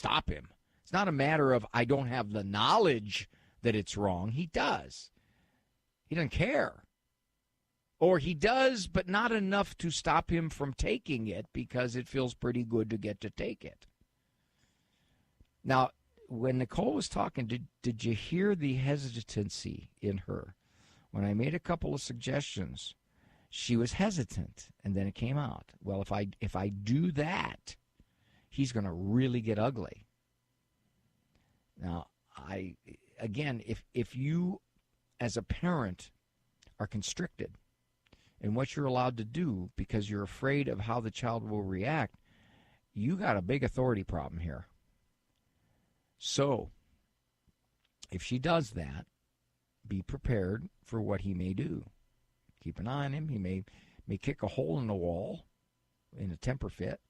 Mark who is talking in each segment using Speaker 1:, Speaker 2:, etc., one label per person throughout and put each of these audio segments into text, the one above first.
Speaker 1: stop him. It's not a matter of I don't have the knowledge that it's wrong. He does. He doesn't care. Or he does, but not enough to stop him from taking it because it feels pretty good to get to take it. Now, when Nicole was talking, did you hear the hesitancy in her? When I made a couple of suggestions, she was hesitant, and then it came out. Well, if I do that, he's going to really get ugly. Now, if you as a parent are constricted in what you're allowed to do because you're afraid of how the child will react, you got a big authority problem here. So, if she does that, be prepared for what he may do. Keep an eye on him. He may kick a hole in the wall in a temper fit,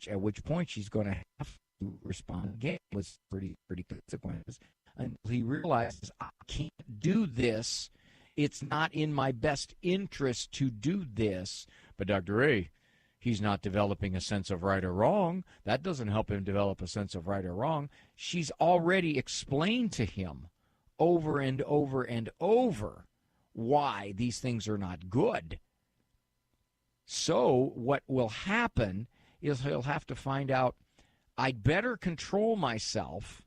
Speaker 1: at which point she's going to have to respond again with pretty consequences until he realizes, I can't do this. It's not in my best interest to do this. But Dr. A, he's not developing a sense of right or wrong. That doesn't help him develop a sense of right or wrong. She's already explained to him over and over and over why these things are not good. So what will happen is he'll have to find out, I'd better control myself,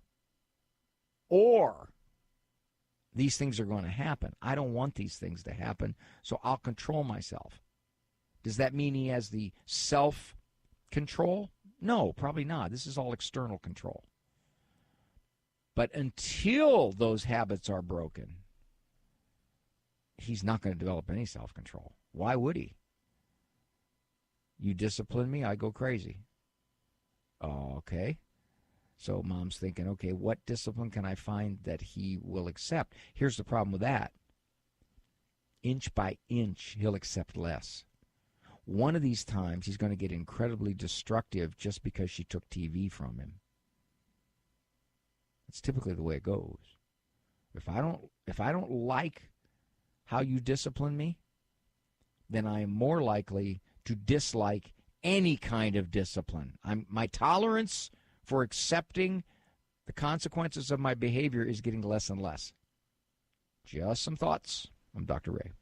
Speaker 1: or these things are going to happen. I don't want these things to happen, so I'll control myself. Does that mean he has the self-control? No, probably not. This is all external control. But until those habits are broken, he's not going to develop any self-control. Why would he? You discipline me, I go crazy. Okay. So mom's thinking, okay, what discipline can I find that he will accept? Here's the problem with that. Inch by inch, he'll accept less. One of these times, he's going to get incredibly destructive just because she took TV from him. It's typically the way it goes. If I don't like how you discipline me, then I am more likely to dislike any kind of discipline. My tolerance for accepting the consequences of my behavior is getting less and less. Just some thoughts. I'm Dr. Ray.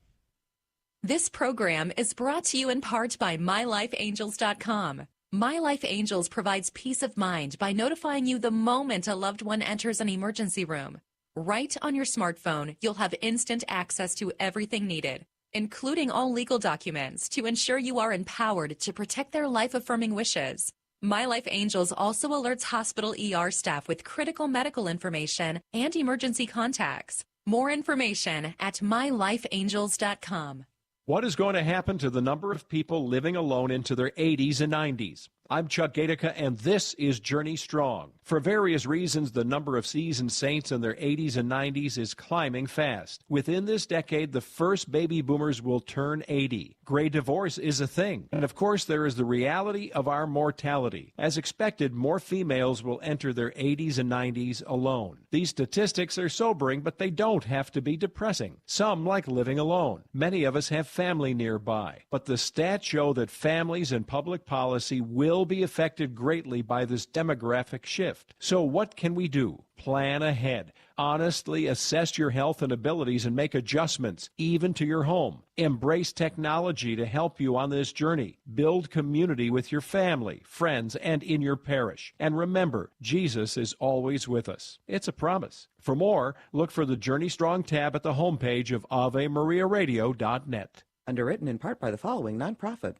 Speaker 2: This program is brought to you in part by MyLifeAngels.com. My Life Angels provides peace of mind by notifying you the moment a loved one enters an emergency room. Right on your smartphone, you'll have instant access to everything needed, including all legal documents, to ensure you are empowered to protect their life-affirming wishes. My Life Angels also alerts hospital ER staff with critical medical information and emergency contacts. More information at MyLifeAngels.com.
Speaker 3: What is going to happen to the number of people living alone into their 80s and 90s? I'm Chuck Gatica, and this is Journey Strong. For various reasons, the number of seasoned saints in their 80s and 90s is climbing fast. Within this decade, the first baby boomers will turn 80. Gray divorce is a thing. And of course, there is the reality of our mortality. As expected, more females will enter their 80s and 90s alone. These statistics are sobering, but they don't have to be depressing. Some like living alone. Many of us have family nearby. But the stats show that families and public policy will be affected greatly by this demographic shift. So what can we do? Plan ahead. Honestly assess your health and abilities and make adjustments, even to your home. Embrace technology to help you on this journey. Build community with your family, friends, and in your parish. And remember, Jesus is always with us. It's a promise. For more, look for the Journey Strong tab at the homepage of AveMariaRadio.net.
Speaker 4: Underwritten in part by the following nonprofit.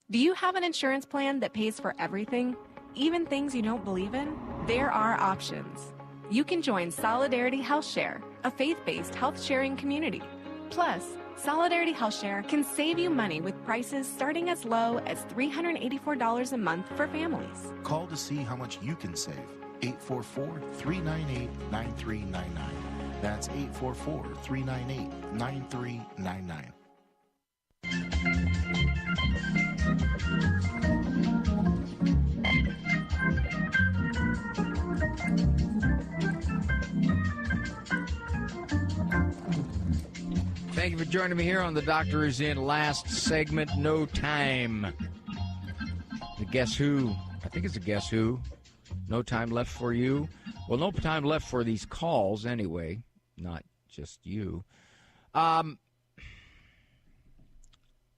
Speaker 5: Do you have an insurance plan that pays for everything, even things you don't believe in? There are options. You can join Solidarity Health Share, a faith-based health-sharing community. Plus, Solidarity Health Share can save you money with prices starting as low as $384 a month for families.
Speaker 6: Call to see how much you can save. 844-398-9399. That's 844-398-9399.
Speaker 1: Thank you for joining me here on The Doctor Is In. Last segment, No Time. The Guess Who, I think it's a Guess Who, No time left for you. Well, no time left for these calls anyway, not just you. I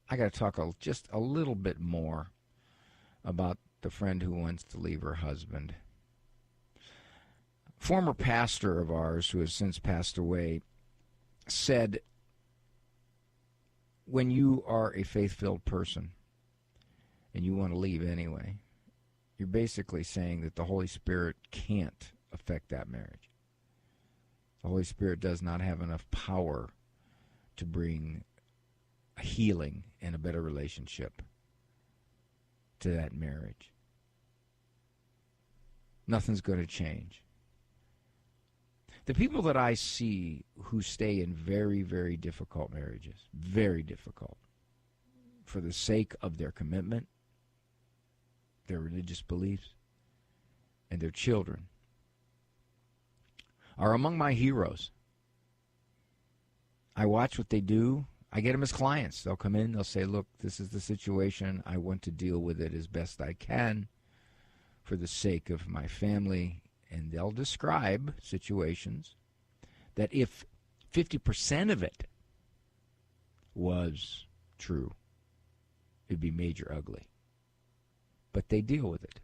Speaker 1: got to talk just a little bit more about the friend who wants to leave her husband. Former pastor of ours, who has since passed away, said, when you are a faith-filled person and you want to leave anyway, you're basically saying that the Holy Spirit can't affect that marriage. The Holy Spirit does not have enough power to bring a healing and a better relationship to that marriage. Nothing's going to change. The people that I see who stay in very, very difficult marriages, very difficult, for the sake of their commitment, their religious beliefs, and their children, are among my heroes. I watch what they do. I get them as clients. They'll come in, they'll say, look, this is the situation. I want to deal with it as best I can for the sake of my family. And they'll describe situations that if 50% of it was true, it'd be major ugly. But they deal with it.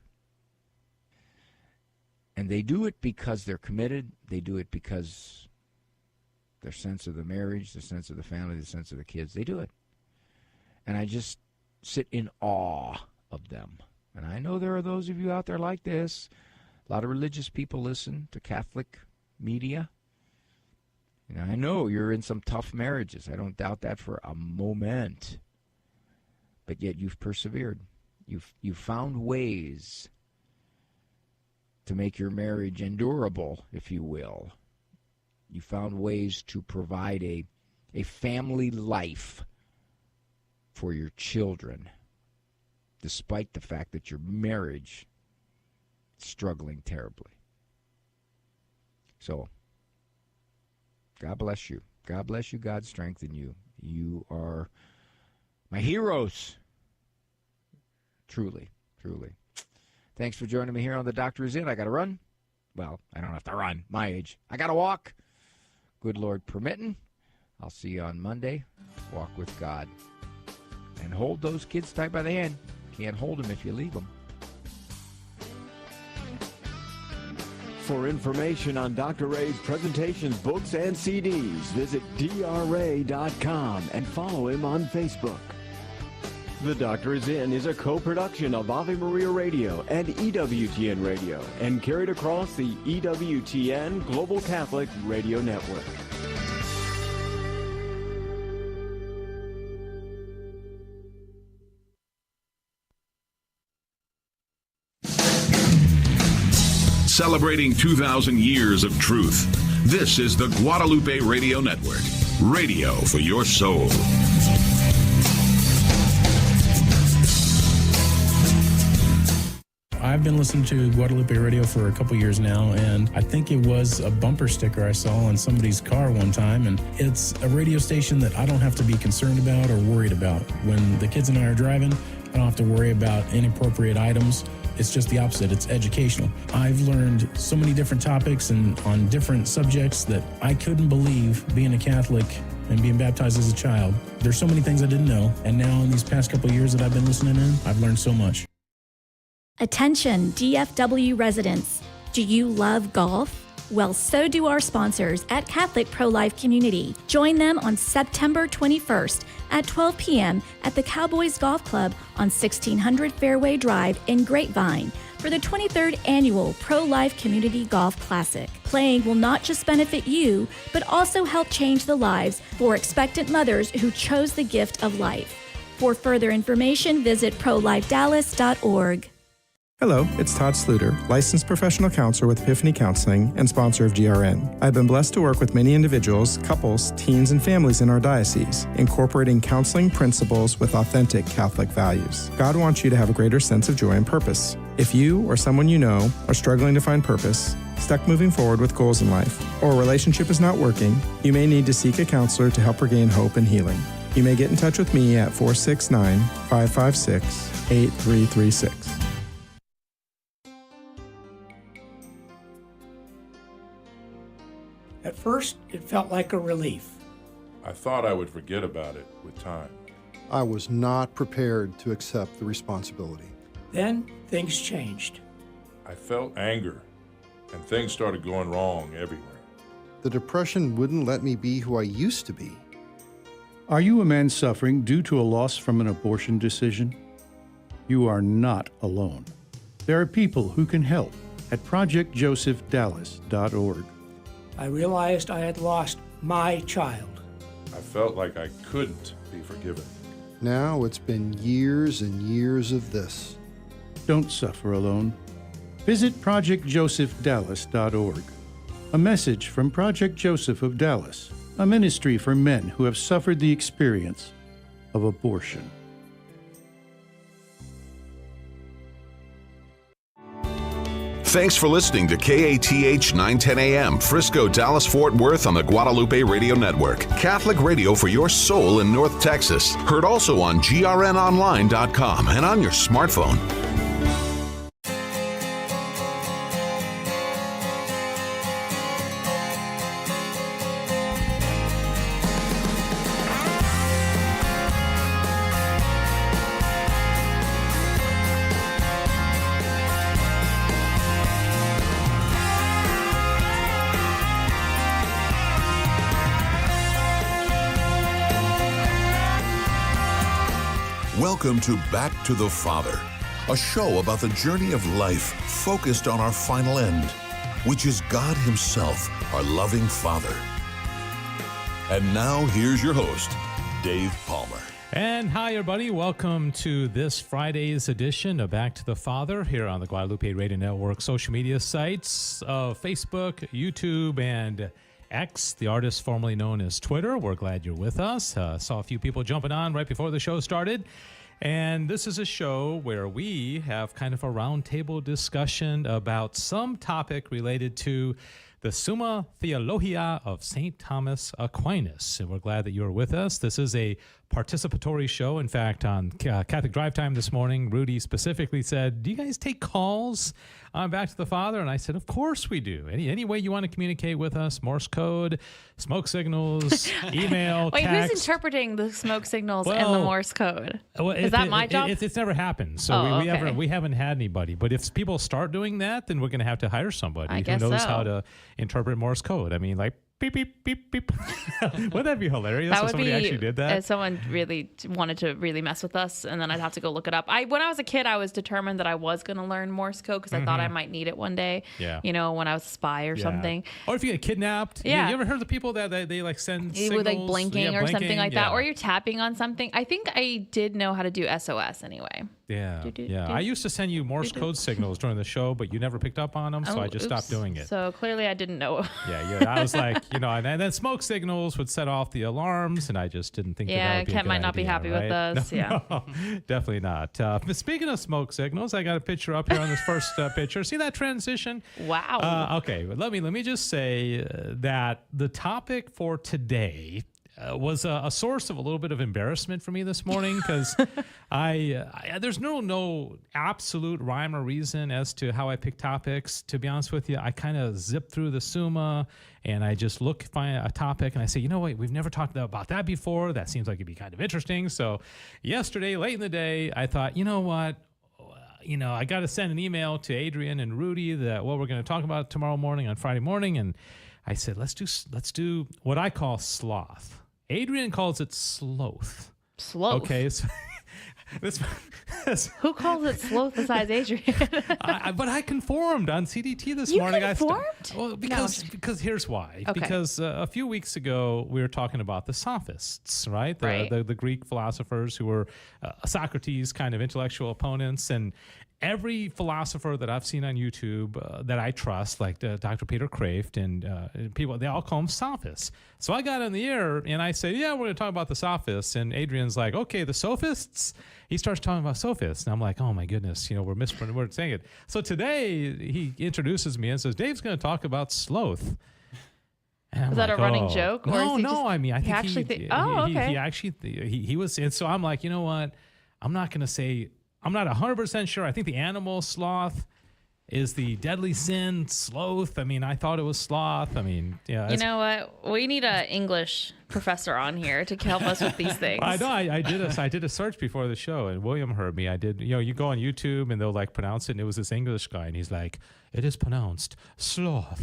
Speaker 1: And they do it because they're committed. They do it because their sense of the marriage, the sense of the family, the sense of the kids, they do it. And I just sit in awe of them. And I know there are those of you out there like this. A lot of religious people listen to Catholic media. And I know you're in some tough marriages. I don't doubt that for a moment. But yet you've persevered. You've found ways to make your marriage endurable, if you will. You found ways to provide a family life for your children, despite the fact that your marriage is struggling terribly. So, God bless you. God bless you. God strengthen you. You are my heroes. Truly, truly. Thanks for joining me here on The Doctor Is In. I got to run. Well, I don't have to run. My age. I got to walk. Good Lord permitting. I'll see you on Monday. Walk with God. And hold those kids tight by the hand. Can't hold them if you leave them.
Speaker 7: For information on Dr. Ray's presentations, books, and CDs, visit drray.com and follow him on Facebook. The Doctor Is In is a co-production of Ave Maria Radio and EWTN Radio and carried across the EWTN Global Catholic Radio Network.
Speaker 8: Celebrating 2,000 years of truth. This is the Guadalupe Radio Network. Radio for your soul.
Speaker 9: I've been listening to Guadalupe Radio for a couple years now, and I think it was a bumper sticker I saw on somebody's car one time, and it's a radio station that I don't have to be concerned about or worried about. When the kids and I are driving, I don't have to worry about inappropriate items. It's just the opposite. It's educational. I've learned so many different topics and on different subjects that I couldn't believe being a Catholic and being baptized as a child. There's so many things I didn't know, and now in these past couple of years that I've been listening in, I've learned so much.
Speaker 10: Attention DFW residents. Do you love golf? Well, so do our sponsors at Catholic Pro-Life Community. Join them on September 21st at 12 p.m. at the Cowboys Golf Club on 1600 Fairway Drive in Grapevine for the 23rd Annual Pro-Life Community Golf Classic. Playing will not just benefit you, but also help change the lives for expectant mothers who chose the gift of life. For further information, visit prolifedallas.org.
Speaker 11: Hello, it's Todd Sluter, licensed professional counselor with Epiphany Counseling and sponsor of GRN. I've been blessed to work with many individuals, couples, teens, and families in our diocese, incorporating counseling principles with authentic Catholic values. God wants you to have a greater sense of joy and purpose. If you or someone you know are struggling to find purpose, stuck moving forward with goals in life, or a relationship is not working, you may need to seek a counselor to help regain hope and healing. You may get in touch with me at 469-556-8336.
Speaker 12: At first, it felt like a relief.
Speaker 13: I thought I would forget about it with time.
Speaker 14: I was not prepared to accept the responsibility.
Speaker 12: Then things changed.
Speaker 13: I felt anger, and things started going wrong everywhere.
Speaker 14: The depression wouldn't let me be who I used to be.
Speaker 15: Are you a man suffering due to a loss from an abortion decision? You are not alone. There are people who can help at ProjectJosephDallas.org.
Speaker 12: I realized I had lost my child.
Speaker 13: I felt like I couldn't be forgiven.
Speaker 14: Now it's been years and years of this.
Speaker 15: Don't suffer alone. Visit ProjectJosephDallas.org. A message from Project Joseph of Dallas, a ministry for men who have suffered the experience of abortion.
Speaker 8: Thanks for listening to KATH 910 AM, Frisco, Dallas, Fort Worth on the Guadalupe Radio Network. Catholic radio for your soul in North Texas. Heard also on grnonline.com and on your smartphone. Welcome to Back to the Father, a show about the journey of life focused on our final end, which is God Himself, our loving Father. And now, here's your host, Dave Palmer.
Speaker 16: And hi, everybody. Welcome to this Friday's edition of Back to the Father here on the Guadalupe Radio Network social media sites of Facebook, YouTube, and X, the artist formerly known as Twitter. We're glad you're with us. Saw a few people jumping on right before the show started. And this is a show where we have kind of a roundtable discussion about some topic related to the Summa Theologia of St. Thomas Aquinas. And we're glad that you're with us. This is a participatory show. In fact, on Catholic Drive Time this morning, Rudy specifically said, do you guys take calls on Back to the Father? And I said, of course we do. Any way you want to communicate with us, Morse code, smoke signals, email,
Speaker 17: Wait,
Speaker 16: text.
Speaker 17: who's interpreting the smoke signals and the Morse code? Is that my job?
Speaker 16: It's never happened. So we haven't had anybody. But if people start doing that, then we're going to have to hire somebody who knows how to interpret Morse code. I mean, like, beep, beep, beep, beep. Wouldn't that be hilarious if somebody actually did that?
Speaker 17: If someone really wanted to really mess with us, and then I'd have to go look it up. When I was a kid, I was determined that I was going to learn Morse code because I thought I might need it one day.
Speaker 16: Yeah.
Speaker 17: You know, when I was a spy or something.
Speaker 16: Or if you get kidnapped.
Speaker 17: Yeah.
Speaker 16: You ever heard of the people that they like send signals?
Speaker 17: With like blinking or something like that. Or you're tapping on something. I think I did know how to do SOS anyway.
Speaker 16: Yeah. I used to send you Morse code signals during the show, but you never picked up on them, so I just stopped doing it.
Speaker 17: So clearly I didn't know.
Speaker 16: Yeah. I was like, and then smoke signals would set off the alarms, and I just didn't think that would be a
Speaker 17: Kent
Speaker 16: good
Speaker 17: might not
Speaker 16: idea,
Speaker 17: be happy
Speaker 16: right?
Speaker 17: with us.
Speaker 16: No, definitely not. But speaking of smoke signals, I got a picture up here on this first picture. See that transition?
Speaker 17: Wow.
Speaker 16: Okay, but let me just say that the topic for today was a source of a little bit of embarrassment for me this morning because there's no absolute rhyme or reason as to how I pick topics. To be honest with you, I kind of zip through the Summa and I just find a topic and I say, wait, we've never talked about that before. That seems like it'd be kind of interesting. So yesterday, late in the day, I thought, you know what? I got to send an email to Adrian and Rudy that what we're going to talk about tomorrow morning on Friday morning. And I said, let's do what I call sloth. Adrian calls it sloth.
Speaker 17: Sloth.
Speaker 16: Okay. So
Speaker 17: who calls it sloth besides Adrian?
Speaker 16: But I conformed on CDT this morning.
Speaker 17: You conformed?
Speaker 16: Because here's why.
Speaker 17: Okay.
Speaker 16: Because a few weeks ago we were talking about the sophists, right? The Greek philosophers who were Socrates' kind of intellectual opponents, and every philosopher that I've seen on YouTube that I trust, like Dr. Peter Kraft and people, they all call them sophists. So I got on the air and I said, we're going to talk about the sophists. And Adrian's like, okay, the sophists? He starts talking about sophists. And I'm like, oh my goodness, we're saying it. So today he introduces me and says, Dave's going to talk about sloth.
Speaker 17: Is that a running joke?
Speaker 16: No, I think he
Speaker 17: actually
Speaker 16: he was. And so I'm like, you know what? I'm not 100% sure. I think the animal sloth Is the deadly sin sloth? I mean, I thought it was sloth. I mean, yeah.
Speaker 17: You know what? We need an English professor on here to help us with these things.
Speaker 16: I know. I did a search before the show, and William heard me. I did. You go on YouTube, and they'll like pronounce it, and it was this English guy, and he's like, "It is pronounced sloth,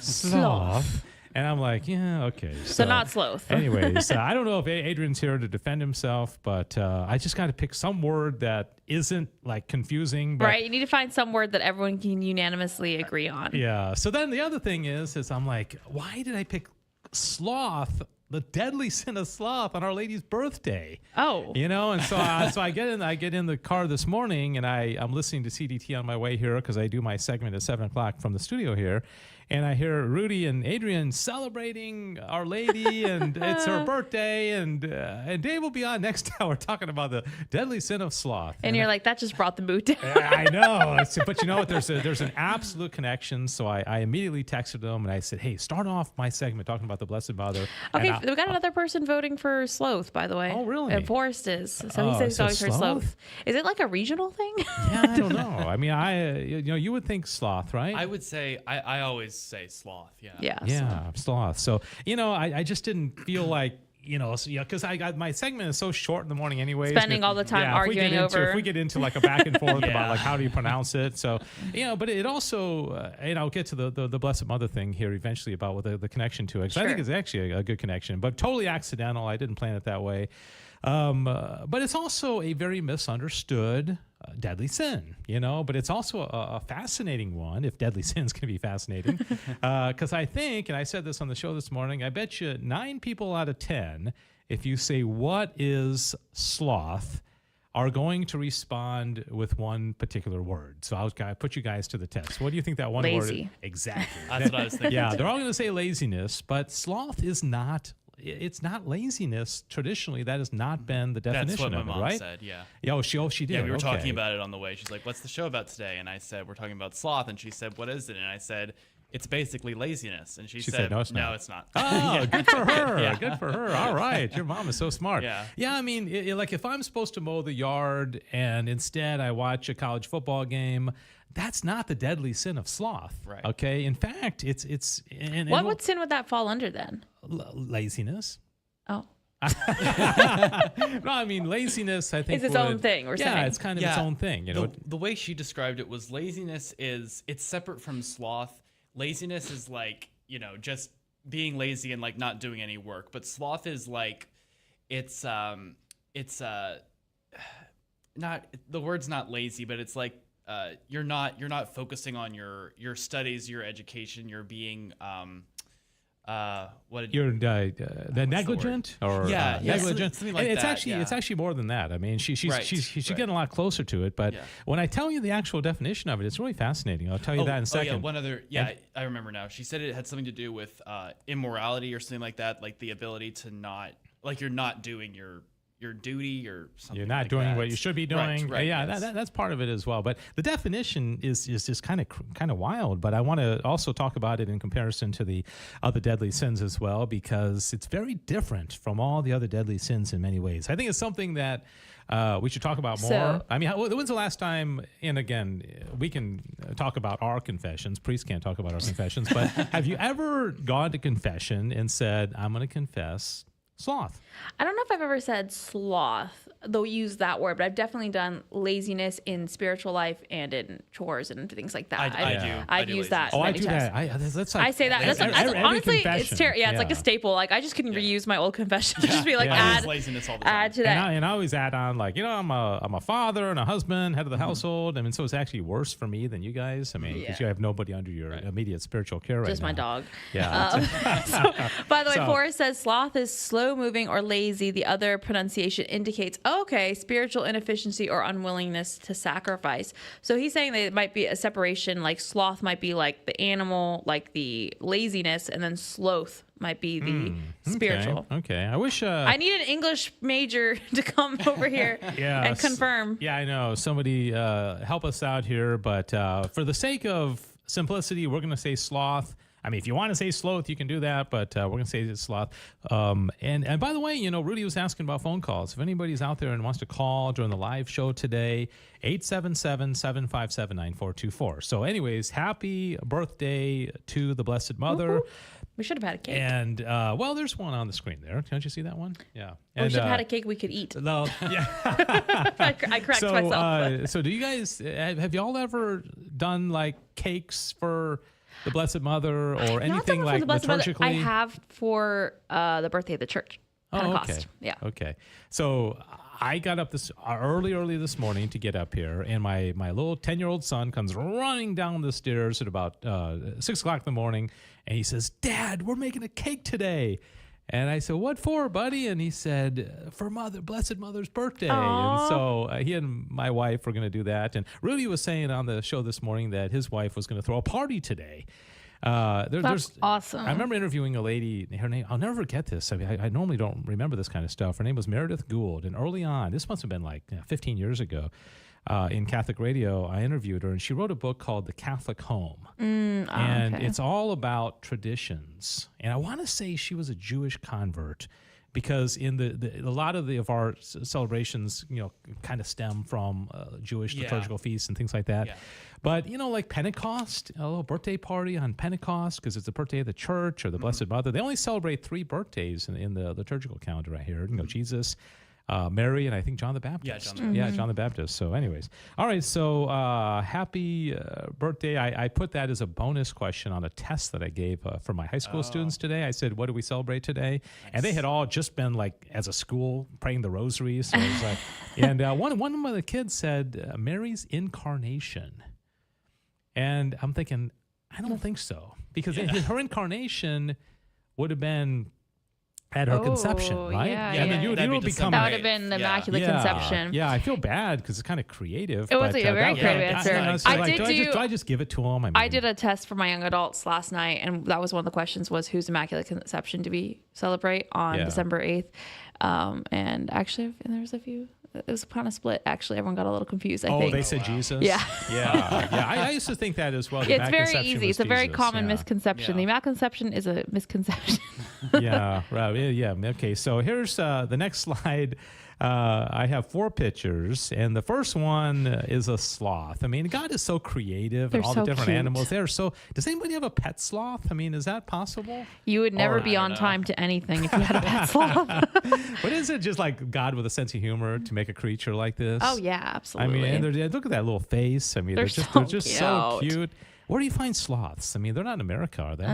Speaker 16: sloth." And I'm like, yeah, okay.
Speaker 17: So not sloth.
Speaker 16: Anyways, I don't know if Adrian's here to defend himself, but I just got to pick some word that isn't like confusing. But
Speaker 17: right. You need to find some word that everyone can unanimously agree on.
Speaker 16: Yeah. So then the other thing is I'm like, why did I pick sloth, the deadly sin of sloth, on Our Lady's birthday?
Speaker 17: Oh.
Speaker 16: And so I get in the car this morning, and I'm listening to CDT on my way here because I do my segment at 7:00 from the studio here. And I hear Rudy and Adrian celebrating Our Lady, and it's her birthday, and Dave will be on next hour talking about the deadly sin of sloth.
Speaker 17: And you're like, that just brought the mood down.
Speaker 16: I know, but you know what? There's an absolute connection. So I immediately texted them and I said, hey, start off my segment talking about the Blessed Mother.
Speaker 17: Okay, we got another person voting for sloth, by the way.
Speaker 16: Oh, really?
Speaker 17: And Forrest is. So he says he's always heard sloth. Is it like a regional thing?
Speaker 16: Yeah, I don't know. I mean, you would think sloth, right?
Speaker 18: I would say I always say sloth. Yeah.
Speaker 16: Sloth. So I just didn't feel like because I got my segment is so short in the morning anyways.
Speaker 17: Spending all the time arguing over.
Speaker 16: If we get into like a back and forth about like how do you pronounce it, so but it also I'll get to the Blessed Mother thing here eventually about the connection to it. Because I think it's actually a good connection, but totally accidental. I didn't plan it that way. But it's also a very misunderstood deadly sin, but it's also a fascinating one, if deadly sin's going to be fascinating. Because I think, and I said this on the show this morning, I bet you 9 people out of 10, if you say, what is sloth, are going to respond with one particular word. So I'll put you guys to the test. What do you think that one word is? Exactly.
Speaker 18: That's what I was thinking.
Speaker 16: Yeah, they're all going to say laziness, but sloth is not. It's not laziness. Traditionally, that has not been the definition
Speaker 18: That's what
Speaker 16: of
Speaker 18: my
Speaker 16: it,
Speaker 18: mom
Speaker 16: right?
Speaker 18: said, yeah.
Speaker 16: Yeah, she did.
Speaker 18: Yeah, we were talking about it on the way. She's like, what's the show about today? And I said, we're talking about sloth. And she said, what is it? And I said, it's basically laziness. And she said,
Speaker 16: no, it's not. Oh, good for her.
Speaker 18: Yeah.
Speaker 16: Good for her. All right. Your mom is so smart.
Speaker 18: Yeah.
Speaker 16: Yeah, I mean, like if I'm supposed to mow the yard and instead I watch a college football game, that's not the deadly sin of sloth.
Speaker 18: Right.
Speaker 16: Okay. In fact, it's
Speaker 17: what sin would that fall under then?
Speaker 16: Laziness.
Speaker 17: Oh.
Speaker 16: No, I mean laziness. I think
Speaker 17: is its own thing.
Speaker 16: Yeah, it's kind of its own thing.
Speaker 18: The way she described it was laziness it's separate from sloth. Laziness is like just being lazy and like not doing any work. But sloth is like it's not the word's not lazy, but it's like you're not focusing on your studies, your education. You're being
Speaker 16: the negligent or negligent.
Speaker 18: Something like
Speaker 16: it's
Speaker 18: that,
Speaker 16: it's actually more than that. I mean, she's getting a lot closer to it. But when I tell you the actual definition of it, it's really fascinating. I'll tell you that in a second.
Speaker 18: Oh, yeah, one other. I remember now. She said it had something to do with immorality or something like that, like the ability to not, like you're not doing your duty or something.
Speaker 16: You're not doing what you should be doing.
Speaker 18: Right,
Speaker 16: yeah,
Speaker 18: yes.
Speaker 16: that's part of it as well. But the definition is just kind of wild. But I want to also talk about it in comparison to the other deadly sins as well, because it's very different from all the other deadly sins in many ways. I think it's something that we should talk about more. I mean, when's the last time, and again, we can talk about our confessions. Priests can't talk about our confessions. But have you ever gone to confession and said, I'm going to confess sloth?
Speaker 17: I don't know if I've ever said sloth, though use that word, but I've definitely done laziness in spiritual life and in chores and things like that. I've used that.
Speaker 16: Oh, I do
Speaker 17: times.
Speaker 16: that.
Speaker 17: I say that. Honestly, it's terrible. Yeah, it's like a staple. Like I just couldn't reuse my old confession. Just be like add
Speaker 18: laziness all the time.
Speaker 17: Add to that.
Speaker 16: And I always add on like I'm a father and a husband, head of the household. I mean, so it's actually worse for me than you guys. I mean, because you have nobody under your immediate spiritual care right now.
Speaker 17: Just my dog.
Speaker 16: Yeah.
Speaker 17: By the way, Forrest says sloth is slow moving or lazy. The other pronunciation indicates, spiritual inefficiency or unwillingness to sacrifice. So he's saying that it might be a separation, like sloth might be like the animal, like the laziness, and then sloth might be the spiritual.
Speaker 16: Okay. I wish
Speaker 17: I need an English major to come over here and confirm.
Speaker 16: Yeah, I know. Somebody help us out here, but for the sake of simplicity, we're going to say sloth. I mean, if you want to say Sloth, you can do that, but we're going to say it's Sloth. And by the way, Rudy was asking about phone calls. If anybody's out there and wants to call during the live show today, 877-757-9424. So anyways, happy birthday to the Blessed Mother.
Speaker 17: Woo-hoo. We should have had a cake.
Speaker 16: And, there's one on the screen there. Can't you see that one? Yeah.
Speaker 17: We should have had a cake we could eat.
Speaker 16: No, yeah.
Speaker 17: I correct myself.
Speaker 16: So do you guys, have y'all ever done like cakes for the Blessed Mother or anything like liturgically?
Speaker 17: I have for the birthday of the church. Pentecost.
Speaker 16: Okay.
Speaker 17: Yeah.
Speaker 16: Okay. So I got up this early this morning to get up here, and my little 10-year-old son comes running down the stairs at about 6 o'clock in the morning, and he says, "Dad, we're making a cake today." And I said, "What for, buddy?" And he said, "For Blessed Mother's birthday."
Speaker 17: Aww.
Speaker 16: And so he and my wife were going to do that. And Rudy was saying on the show this morning that his wife was going to throw a party today.
Speaker 17: That's awesome.
Speaker 16: I remember interviewing a lady, her name, I'll never forget this. I mean, I normally don't remember this kind of stuff. Her name was Meredith Gould. And early on, this must have been like 15 years ago, in Catholic radio, I interviewed her, and she wrote a book called The Catholic Home. And it's all about traditions. And I want to say she was a Jewish convert, because in a lot of our celebrations, kind of stem from Jewish liturgical feasts and things like that. Yeah. But, like Pentecost, a little birthday party on Pentecost, because it's the birthday of the church or the Blessed Mother. They only celebrate 3 birthdays in the liturgical calendar right here. Jesus, Mary, and I think John the Baptist. John the Baptist. So anyways. All right, so happy birthday. I put that as a bonus question on a test that I gave for my high school students today. I said, what do we celebrate today? Nice. And they had all just been like, as a school, praying the rosary. So I was like, and one of the kids said, Mary's incarnation. And I'm thinking, I don't think so. Because her incarnation would have been at her conception, right?
Speaker 17: Yeah,
Speaker 16: I mean, you would become...
Speaker 17: That would have been the Immaculate Conception.
Speaker 16: Yeah, I feel bad because it's kind of creative.
Speaker 17: It was a very creative answer.
Speaker 16: Do I just give it to them?
Speaker 17: I did a test for my young adults last night, and that was one of the questions was, whose Immaculate Conception do we celebrate on December 8th? And actually, there was a few... It was kind of split, actually. Everyone got a little confused, I think.
Speaker 16: They said Jesus?
Speaker 17: Yeah.
Speaker 16: I used to think that as well.
Speaker 17: It's very easy. It's a very common misconception. The Immaculate Conception is a misconception.
Speaker 16: Yeah, right. Yeah. Okay, so here's the next slide. I have 4 pictures, and the first one is a sloth. I mean, God is so creative, and all the different animals there. So, does anybody have a pet sloth? I mean, is that possible?
Speaker 17: You would never be on time to anything if you had a pet sloth.
Speaker 16: But is it just like God with a sense of humor to make a creature like this?
Speaker 17: Oh yeah, absolutely.
Speaker 16: I mean, look at that little face. I mean, they're just so cute. Where do you find sloths? I mean, they're not in America, are they?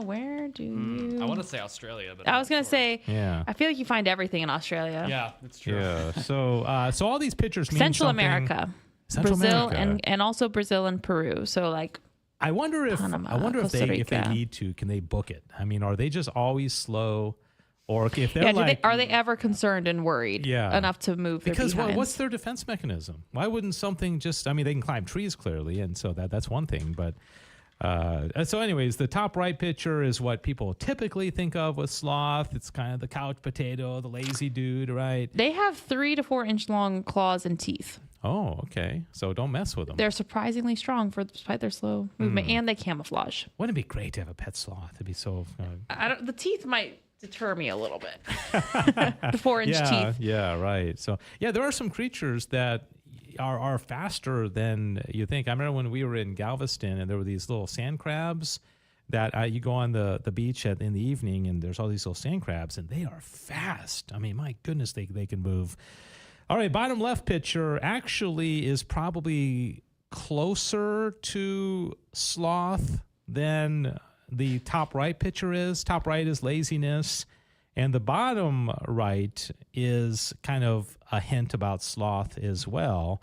Speaker 17: Where do you?
Speaker 18: I want to say Australia, but
Speaker 17: I was going to say,
Speaker 16: yeah.
Speaker 17: I feel like you find everything in Australia.
Speaker 18: Yeah, that's true.
Speaker 16: Yeah. So all these pictures mean
Speaker 17: Central
Speaker 16: something.
Speaker 17: America,
Speaker 16: Central
Speaker 17: Brazil,
Speaker 16: America.
Speaker 17: and also Brazil and Peru. So like,
Speaker 16: I wonder if
Speaker 17: Panama,
Speaker 16: if they need to, can they book it? I mean, are they just always slow? Or if they're
Speaker 17: are they ever concerned and worried enough to move their behinds?
Speaker 16: Because what's their defense mechanism? Why wouldn't something just? I mean, they can climb trees clearly, and so that's one thing. But so, anyways, the top right picture is what people typically think of with sloth. It's kind of the couch potato, the lazy dude, right?
Speaker 17: They have 3 to 4 inch long claws and teeth.
Speaker 16: Oh, okay. So don't mess with them.
Speaker 17: They're surprisringly strong despite their slow movement, and they camouflage.
Speaker 16: Wouldn't it be great to have a pet sloth? It'd be so.
Speaker 17: The teeth might deter me a little bit. The 4-inch teeth.
Speaker 16: Yeah, right. So there are some creatures that are faster than you think. I remember when we were in Galveston and there were these little sand crabs that you go on the beach in the evening and there's all these little sand crabs and they are fast. I mean, my goodness, they can move. All right, bottom left picture actually is probably closer to sloth than the top right picture is. Top right is laziness. And the bottom right is kind of a hint about sloth as well.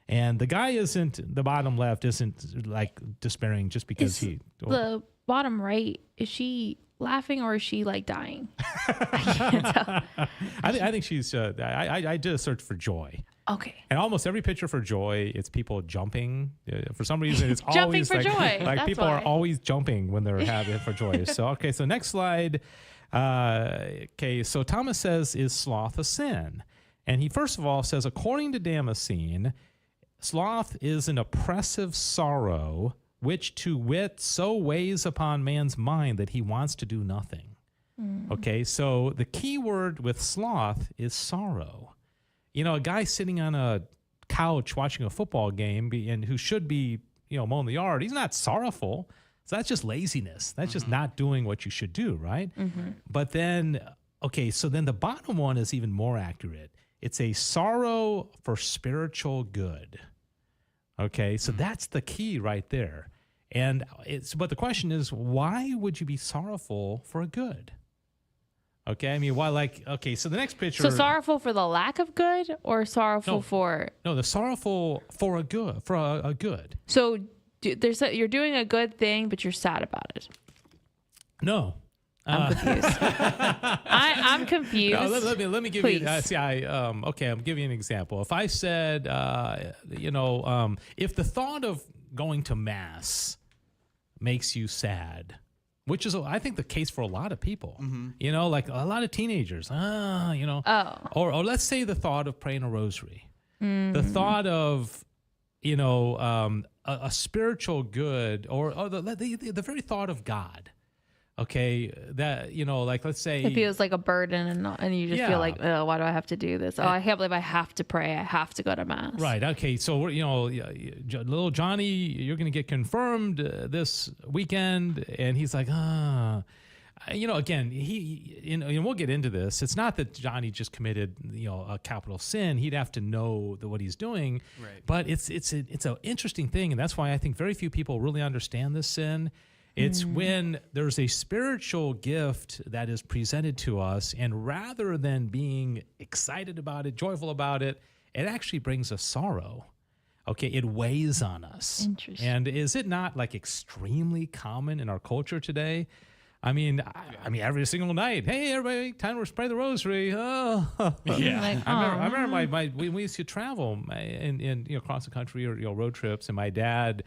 Speaker 16: And the guy the bottom left isn't like despairing just because
Speaker 17: the bottom right, is she laughing or is she like dying? I can't tell.
Speaker 16: I think she's, I did a search for joy.
Speaker 17: Okay.
Speaker 16: And almost every picture for joy, it's people jumping. For some reason, it's
Speaker 17: jumping
Speaker 16: always
Speaker 17: for
Speaker 16: like,
Speaker 17: joy.
Speaker 16: Like
Speaker 17: That's
Speaker 16: people
Speaker 17: why.
Speaker 16: are always jumping when they're having it for joy. So, okay, so next slide. So Thomas says, is sloth a sin? And he first of all says, according to Damascene, sloth is an oppressive sorrow which to wit so weighs upon man's mind that he wants to do nothing. Okay, so the key word with sloth is sorrow. You know, a guy sitting on a couch watching a football game and who should be, mowing the yard, he's not sorrowful. So that's just laziness. That's just not doing what you should do, right? But then, so then the bottom one is even more accurate. It's a sorrow for spiritual good. Okay, so that's the key right there. But the question is, why would you be sorrowful for a good? Okay, I mean, why? So the next picture.
Speaker 17: So sorrowful for the lack of good, or sorrowful for?
Speaker 16: No, the sorrowful for a good, a good.
Speaker 17: So you're doing a good thing, but you're sad about it.
Speaker 16: No.
Speaker 17: I'm confused. I'm confused.
Speaker 16: No, let me give
Speaker 17: Please.
Speaker 16: you. I'm giving you an example. If I said, if the thought of going to mass makes you sad, which is, I think, the case for a lot of people. Like a lot of teenagers. Or let's say the thought of praying a rosary, the thought of, a spiritual good, or the very thought of God. Okay, that, let's say
Speaker 17: it feels like a burden, and you just feel like, oh, why do I have to do this? Oh, I can't believe I have to pray. I have to go to mass.
Speaker 16: Right. Okay. So little Johnny, you're going to get confirmed this weekend, and he's like, again, we'll get into this. It's not that Johnny just committed, a capital sin. He'd have to know what he's doing. Right. But it's an interesting thing, and that's why I think very few people really understand this sin. It's when there's a spiritual gift that is presented to us, and rather than being excited about it, joyful about it, it actually brings us sorrow. Okay, it weighs on us.
Speaker 17: Interesting.
Speaker 16: And is it not extremely common in our culture today? I mean, every single night, hey, everybody, time to pray the rosary. Oh,
Speaker 17: yeah.
Speaker 16: I remember we used to travel in across the country or road trips, and my dad.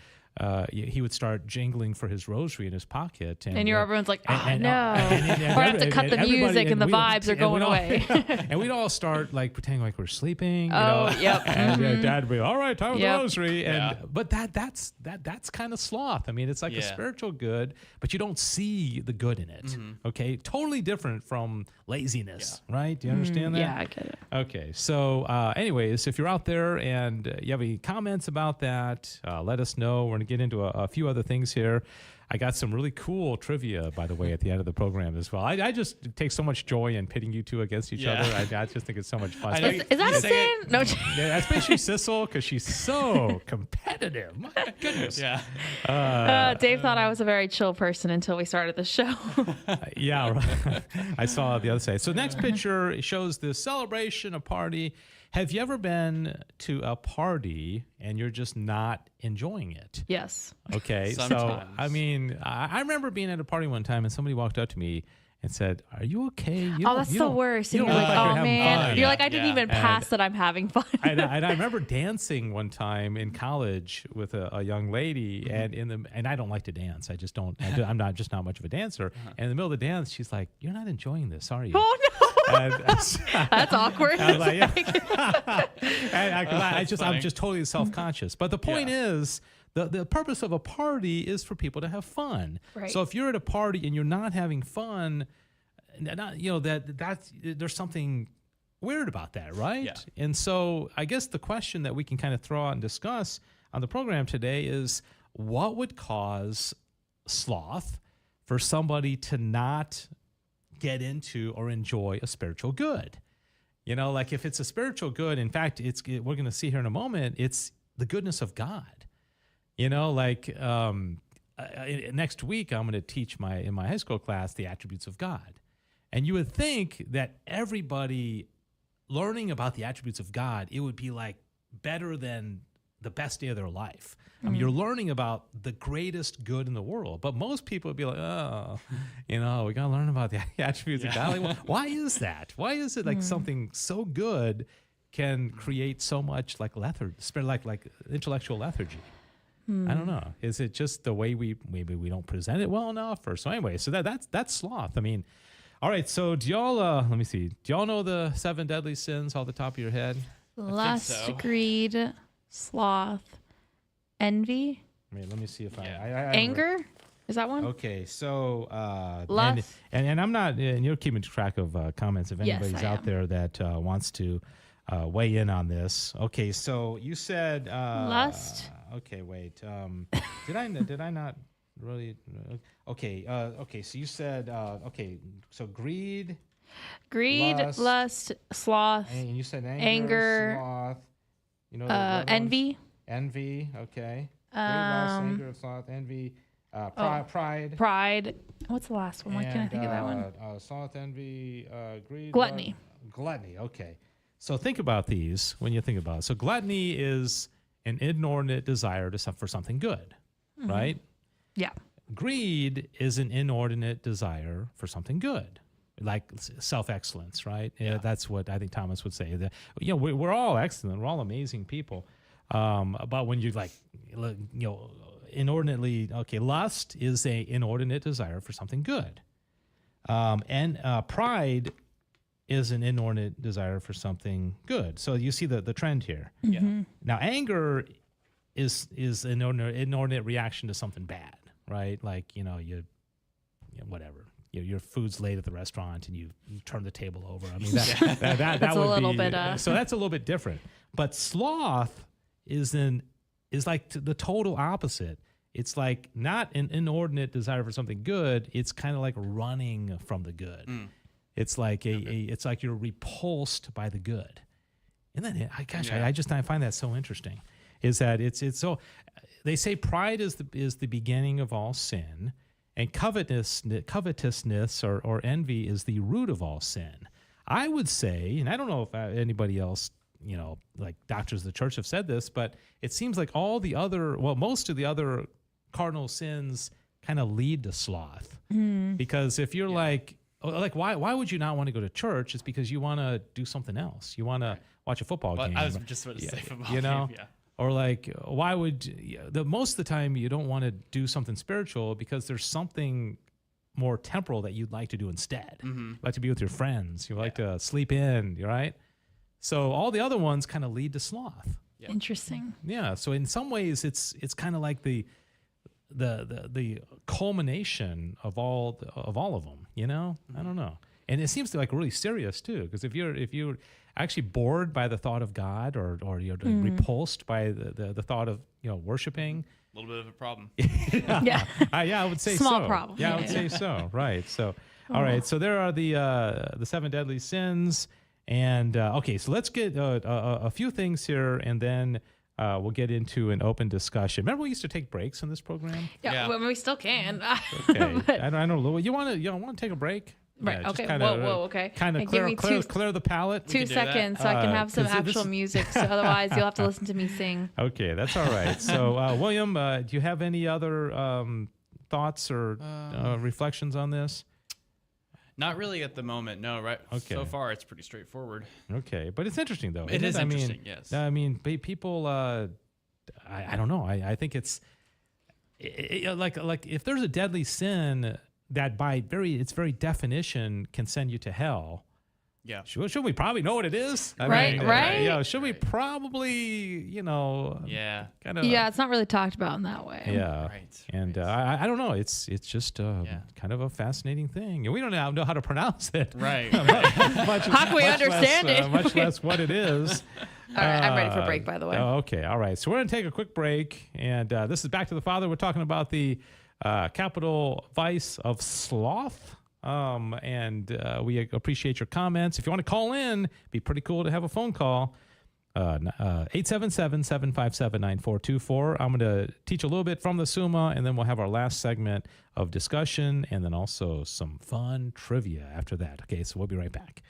Speaker 16: He would start jingling for his rosary in his pocket, and
Speaker 17: everyone's like, no, or I have to cut the music, and the vibes are going away.
Speaker 16: And we'd all start pretending like we're sleeping.
Speaker 17: Yep.
Speaker 16: And Dad would be, all right, time with the rosary.
Speaker 18: Yeah.
Speaker 16: But that's kind of sloth. I mean, it's like a spiritual good, but you don't see the good in it. Okay, totally different from laziness, right? Do you understand that?
Speaker 17: Yeah, I get it.
Speaker 16: Okay, so anyways, if you're out there and you have any comments about that, let us know. We're going to get into a few other things here. I got some really cool trivia, by the way, at the end of the program as well. I just take so much joy in pitting you two against each other. I just think it's so much fun.
Speaker 17: Is that a sin? No.
Speaker 16: Yeah, especially Sissel, because she's so competitive. My goodness.
Speaker 18: Yeah.
Speaker 17: Dave thought I was a very chill person until we started the show.
Speaker 16: Yeah, right. I saw the other side. So next picture shows this celebration, a party. Have you ever been to a party and you're just not enjoying it?
Speaker 17: Yes.
Speaker 16: Okay.
Speaker 18: Sometimes.
Speaker 16: So, I mean, I remember being at a party one time and somebody walked up to me and said, "Are you okay?"
Speaker 17: That's the worst. And you're like, "Oh man," you're like, "I didn't even pass that I'm having fun."
Speaker 16: and I remember dancing one time in college with a young lady, and I don't like to dance. I just don't. I'm not much of a dancer. And in the middle of the dance, she's like, "You're not enjoying this, are you?"
Speaker 17: Oh no. That's awkward.
Speaker 16: I was like, yeah. I'm just totally self-conscious. But the point is, the purpose of a party is for people to have fun.
Speaker 17: Right.
Speaker 16: So if you're at a party and you're not having fun, there's something weird about that, right?
Speaker 18: Yeah.
Speaker 16: And so I guess the question that we can kind of throw out and discuss on the program today is, what would cause sloth for somebody to not get into or enjoy a spiritual good? Like if it's a spiritual good, in fact, we're going to see here in a moment, it's the goodness of God. Next week, I'm going to teach in my high school class the attributes of God. And you would think that everybody learning about the attributes of God, it would be better than the best day of their life. I mean, you're learning about the greatest good in the world, but most people would be like, we got to learn about the attributes of God. Why is that? Why is it something so good can create so much intellectual lethargy? I don't know. Is it just the way maybe we don't present it well enough, or so anyway? So that's sloth. I mean, all right. So do y'all? Let me see. Do y'all know the 7 deadly sins off the top of your head?
Speaker 17: Lust, greed, sloth, envy.
Speaker 16: Wait, let me see if I
Speaker 17: Anger? Is that one?
Speaker 16: Okay, so
Speaker 17: Lust.
Speaker 16: and I'm not, and you're keeping track of comments. If
Speaker 17: Yes,
Speaker 16: anybody's
Speaker 17: I
Speaker 16: out
Speaker 17: am.
Speaker 16: there that wants to weigh in on this. Okay, so you said
Speaker 17: Lust.
Speaker 16: Okay, wait. Did I not really? Okay. Okay. So you said okay. So greed,
Speaker 17: Lust, sloth,
Speaker 16: and you said
Speaker 17: anger,
Speaker 16: sloth. You know,
Speaker 17: envy.
Speaker 16: Envy. Okay. Greed, lust, anger, sloth, envy, pride.
Speaker 17: What's the last one? Why can't I think of that one?
Speaker 16: Sloth, envy, greed,
Speaker 17: Gluttony.
Speaker 16: Gluttony. Okay. So think about these when you think about it. So gluttony is an inordinate desire for something good, right?
Speaker 17: Yeah.
Speaker 16: Greed is an inordinate desire for something good, like self-excellence, right? Yeah. That's what I think Thomas would say. That, you know, we're all excellent. We're all amazing people. But when you inordinately, lust is a inordinate desire for something good. And pride is an inordinate desire for something good. So you see the trend here.
Speaker 17: Mm-hmm.
Speaker 16: Now, anger is an inordinate reaction to something bad, right? Like, whatever. Your food's late at the restaurant and you turn the table over. I mean, that would
Speaker 17: a little
Speaker 16: be,
Speaker 17: bit.
Speaker 16: So that's a little bit different. But sloth is like the total opposite. It's like not an inordinate desire for something good. It's kind of like running from the good. It's like it's like you're repulsed by the good. And then, I find that so interesting. Is that it's so? They say pride is the beginning of all sin, and covetousness or envy is the root of all sin. I would say, and I don't know if anybody else, like doctors of the church have said this, but it seems like most of the other cardinal sins kind of lead to sloth. Because if you're like why would you not want to go to church? It's because you want to do something else. You want to watch a football game.
Speaker 18: I was just about to say football game, yeah.
Speaker 16: Or like, why would most of the time you don't want to do something spiritual because there's something more temporal that you'd like to do instead. You like to be with your friends. You like to sleep in, right? So all the other ones kind of lead to sloth.
Speaker 17: Yeah. Interesting.
Speaker 16: Yeah. So in some ways, it's kind of like the culmination of all of them. I don't know. And it seems to like really serious too, because if you're actually bored by the thought of God or you're repulsed by the thought of worshiping,
Speaker 18: a little bit of a problem.
Speaker 16: I would say
Speaker 17: small
Speaker 16: so.
Speaker 17: problem.
Speaker 16: Yeah, I would say so. Right. So all right. So there are the 7 deadly sins, and so let's get a few things here, and then we'll get into an open discussion. Remember, we used to take breaks on this program.
Speaker 17: Yeah. Well, we still can.
Speaker 16: Okay. I don't know. You want to take a break?
Speaker 17: Right.
Speaker 16: Yeah,
Speaker 17: okay.
Speaker 16: Whoa.
Speaker 17: Okay.
Speaker 16: Kind of clear the palate.
Speaker 17: 2 seconds, so I can have some actual music. So otherwise, you'll have to listen to me sing.
Speaker 16: Okay, that's all right. So, William, do you have any other thoughts or reflections on this?
Speaker 18: Not really at the moment. No. Right.
Speaker 16: Okay.
Speaker 18: So far, it's pretty straightforward.
Speaker 16: Okay, but it's interesting though.
Speaker 18: It is interesting. Yes.
Speaker 16: I mean, people. I don't know. I think it's like if there's a deadly sin that by its very definition can send you to hell.
Speaker 18: Yeah.
Speaker 16: Should we probably know what it is?
Speaker 17: Right.
Speaker 16: Should we probably,
Speaker 18: Yeah.
Speaker 16: kind of.
Speaker 17: Yeah, it's not really talked about in that way.
Speaker 16: Yeah.
Speaker 18: Right.
Speaker 16: And I don't know. It's just kind of a fascinating thing. And we don't know how to pronounce it.
Speaker 18: Right.
Speaker 17: How can we understand it?
Speaker 16: Much less what it is.
Speaker 17: All right, I'm ready for a break, by the way.
Speaker 16: Okay. All right. So we're going to take a quick break. And this is Back to the Father. We're talking about the capital vice of sloth. And we appreciate your comments. If you want to call in, it'd be pretty cool to have a phone call. 877-757-9424. I'm going to teach a little bit from the Summa, and then we'll have our last segment of discussion and then also some fun trivia after that. Okay, so we'll be right back.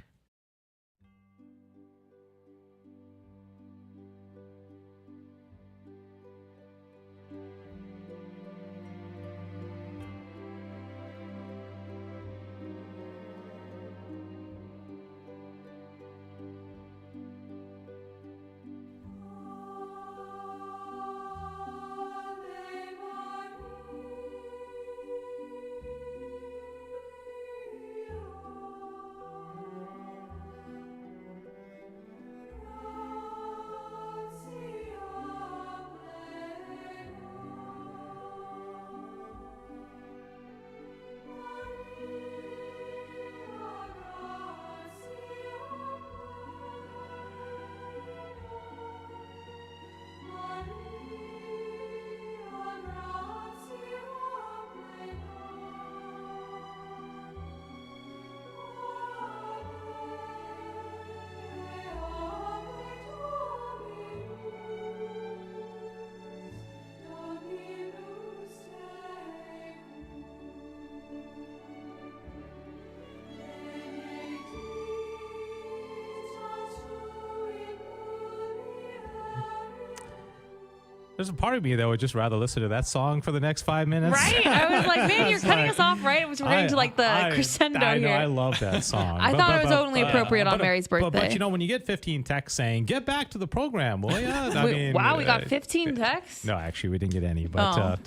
Speaker 16: There's a part of me that would just rather listen to that song for the next 5 minutes.
Speaker 17: Right? I was like, man, you're cutting us off right as we're getting to like the crescendo
Speaker 16: I know,
Speaker 17: here.
Speaker 16: I love that song.
Speaker 17: I thought it was only appropriate on Mary's birthday.
Speaker 16: But you know, when you get 15 texts saying, get back to the program, will ya?
Speaker 17: Wow, we got 15 texts?
Speaker 16: No, actually, we didn't get any. But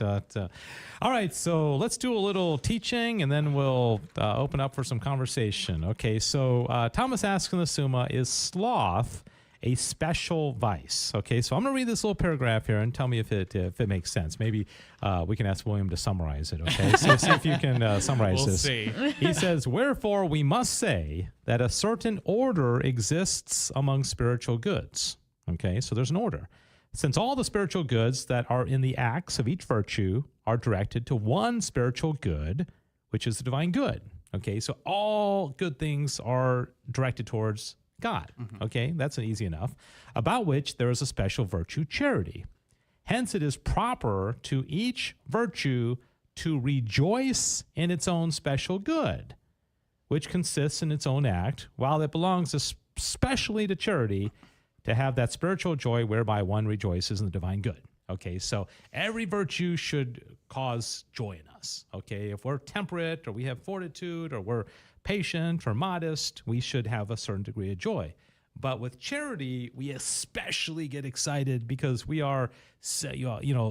Speaker 16: all right, so let's do a little teaching, and then we'll open up for some conversation. Okay, so Thomas asks in the Summa, is sloth a special vice? Okay, so I'm going to read this little paragraph here and tell me if it makes sense. Maybe we can ask William to summarize it, okay? So see if you can summarize this.
Speaker 18: We'll see.
Speaker 16: He says, wherefore we must say that a certain order exists among spiritual goods. Okay, so there's an order. Since all the spiritual goods that are in the acts of each virtue are directed to one spiritual good, which is the divine good. Okay, so all good things are directed towards God. Okay, that's easy enough. About which there is a special virtue, charity. Hence, it is proper to each virtue to rejoice in its own special good, which consists in its own act, while it belongs especially to charity to have that spiritual joy whereby one rejoices in the divine good. Okay, so every virtue should cause joy in us. Okay, if we're temperate or we have fortitude or we're patient or modest, we should have a certain degree of joy. But with charity, we especially get excited because we are,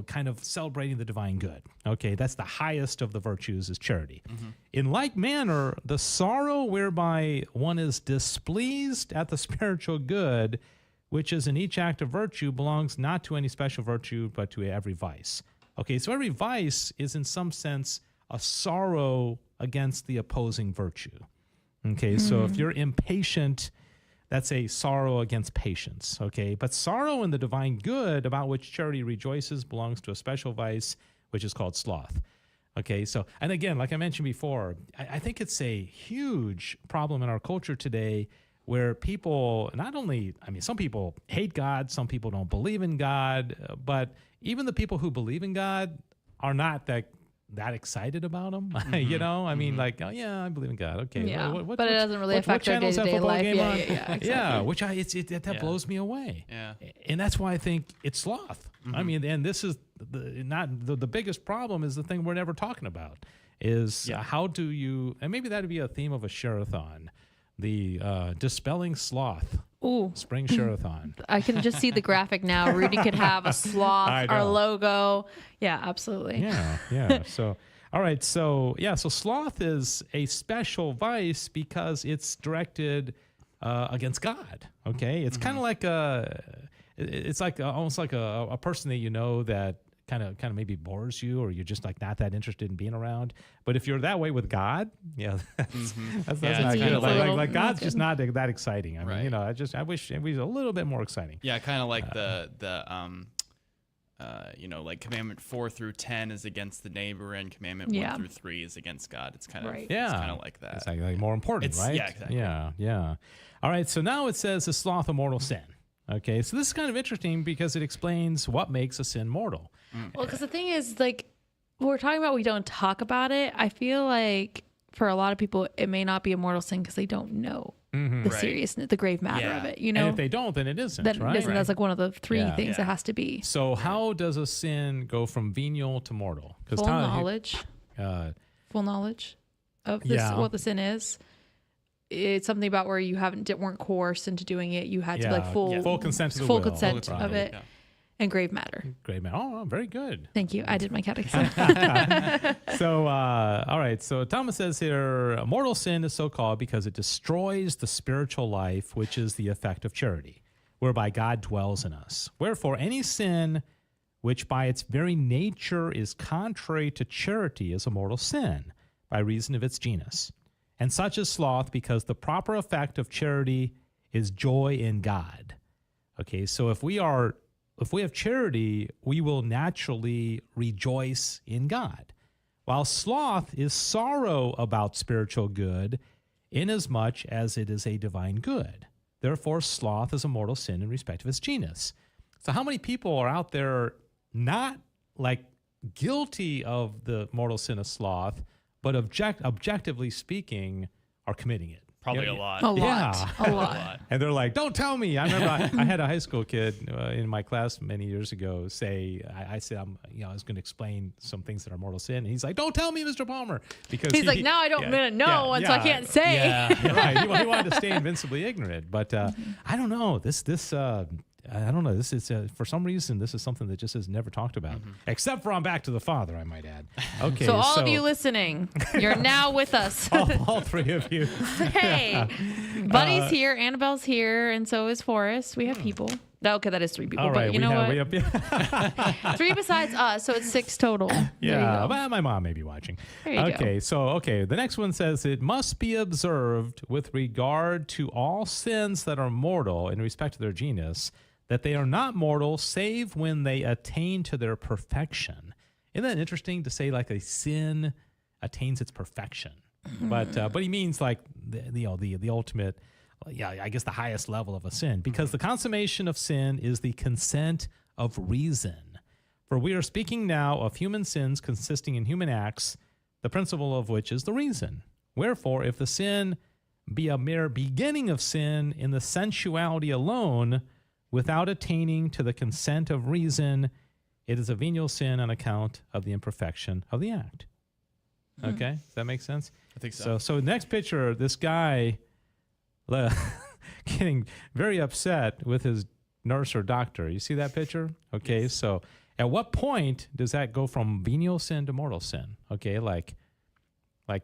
Speaker 16: kind of celebrating the divine good. Okay, that's the highest of the virtues is charity. In like manner, the sorrow whereby one is displeased at the spiritual good, which is in each act of virtue, belongs not to any special virtue, but to every vice. Okay, so every vice is in some sense a sorrow against the opposing virtue. Okay, so if you're impatient, that's a sorrow against patience. Okay, but sorrow in the divine good about which charity rejoices belongs to a special vice, which is called sloth. Okay, so, and again, like I mentioned before, I think it's a huge problem in our culture today where people some people hate God, some people don't believe in God, but even the people who believe in God are not that excited about him. Like, oh yeah, I believe in God. Okay.
Speaker 17: Yeah, but it doesn't really affect our day-to-day life. Yeah, exactly.
Speaker 16: Yeah, that blows me away.
Speaker 18: Yeah.
Speaker 16: And that's why I think it's sloth. I mean, and this is the biggest problem is the thing we're never talking about is how do you, and maybe that'd be a theme of a share-a-thon, the dispelling sloth.
Speaker 17: Ooh.
Speaker 16: Spring share-a-thon.
Speaker 17: I can just see the graphic now. Rudy could have a sloth, our logo. Yeah, absolutely.
Speaker 16: Yeah. So, all right. So, so sloth is a special vice because it's directed against God. Okay. It's kind of like almost like a person that you know that kind of maybe bores you, or you're just like not that interested in being around. But if you're that way with God, that's not good. Like God's just not that exciting. I mean, I wish it was a little bit more exciting.
Speaker 18: Yeah, kind of like the like commandment 4 through 10 is against the neighbor, and commandment 1 through 3 is against God. It's kind of it's kind of like that.
Speaker 16: It's like more important, right?
Speaker 18: Yeah, exactly.
Speaker 16: Yeah. All right. So now it says the sloth of mortal sin. Okay, so this is kind of interesting because it explains what makes a sin mortal.
Speaker 17: Well, because the thing is, like, we're talking about we don't talk about it. I feel like for a lot of people, it may not be a mortal sin because they don't know the seriousness, the grave matter of it. You know,
Speaker 16: and if they don't, then it isn't.
Speaker 17: Right? That's like one of the three things it has to be.
Speaker 16: So how does a sin go from venial to mortal?
Speaker 17: Full knowledge. Full knowledge of this, what the sin is. It's something about where you weren't coerced into doing it. You had to be like full consent to the consent of it. And grave matter.
Speaker 16: Grave matter. Oh, very good.
Speaker 17: Thank you. I did my catechism.
Speaker 16: So, all right. So Thomas says here, mortal sin is so called because it destroys the spiritual life, which is the effect of charity, whereby God dwells in us. Wherefore, any sin which by its very nature is contrary to charity is a mortal sin by reason of its genus. And such is sloth because the proper effect of charity is joy in God. Okay, so if we have charity, we will naturally rejoice in God. While sloth is sorrow about spiritual good, inasmuch as it is a divine good. Therefore, sloth is a mortal sin in respect of its genus. So how many people are out there not like guilty of the mortal sin of sloth, but objectively speaking, are committing it?
Speaker 18: Probably a lot.
Speaker 17: A lot.
Speaker 16: Yeah.
Speaker 17: A lot.
Speaker 16: And they're like, don't tell me. I remember I had a high school kid in my class many years ago say, I said, I was going to explain some things that are mortal sin. And he's like, don't tell me, Mr. Palmer. Because
Speaker 17: he's like, now I don't know, and so I can't say.
Speaker 16: Yeah, right. He wanted to stay invincibly ignorant. But I don't know. I don't know. This is for some reason this is something that just is never talked about, except for on Back to the Father, I might add. Okay,
Speaker 17: so all of you listening, you're now with us.
Speaker 16: all three of you.
Speaker 17: Hey, Buddy's here, Annabelle's here, and so is Forrest. We have people. Okay, that is 3 people.
Speaker 16: All right,
Speaker 17: but you know what? 3 besides us, so it's 6 total.
Speaker 16: Yeah, well, my mom may be watching.
Speaker 17: There you
Speaker 16: go. So the next one says it must be observed with regard to all sins that are mortal in respect to their genus, that they are not mortal save when they attain to their perfection. Isn't that interesting to say like a sin attains its perfection? But he means like the ultimate, I guess the highest level of a sin, because the consummation of sin is the consent of reason. For we are speaking now of human sins consisting in human acts, the principle of which is the reason. Wherefore, if the sin be a mere beginning of sin in the sensuality alone, without attaining to the consent of reason, it is a venial sin on account of the imperfection of the act. Okay, does that make sense?
Speaker 18: I think so.
Speaker 16: So next picture, this guy getting very upset with his nurse or doctor. You see that picture? Okay, so at what point does that go from venial sin to mortal sin? Okay, like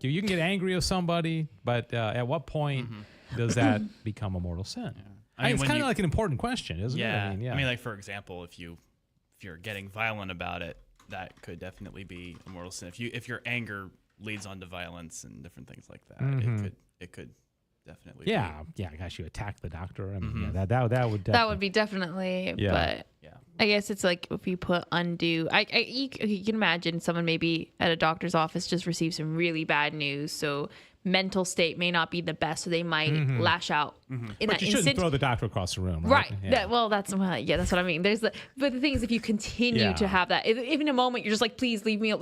Speaker 16: you can get angry with somebody, but at what point does that become a mortal sin? Yeah. I mean, it's kind of like an important question, isn't it?
Speaker 18: I mean, like, for example, if you're getting violent about it, that could definitely be a mortal sin. If your anger leads on to violence and different things like that, it could definitely be.
Speaker 16: Yeah, gosh, you attack the doctor. I mean, that would
Speaker 17: be definitely, but I guess it's like if you put undue, you can imagine someone maybe at a doctor's office just received some really bad news, so mental state may not be the best, so they might lash out in
Speaker 16: but
Speaker 17: that
Speaker 16: you
Speaker 17: instant.
Speaker 16: shouldn't throw the doctor across the room, right?
Speaker 17: Yeah. That's what I mean. But the thing is, if you continue to have that, if in a moment you're just like, please leave me,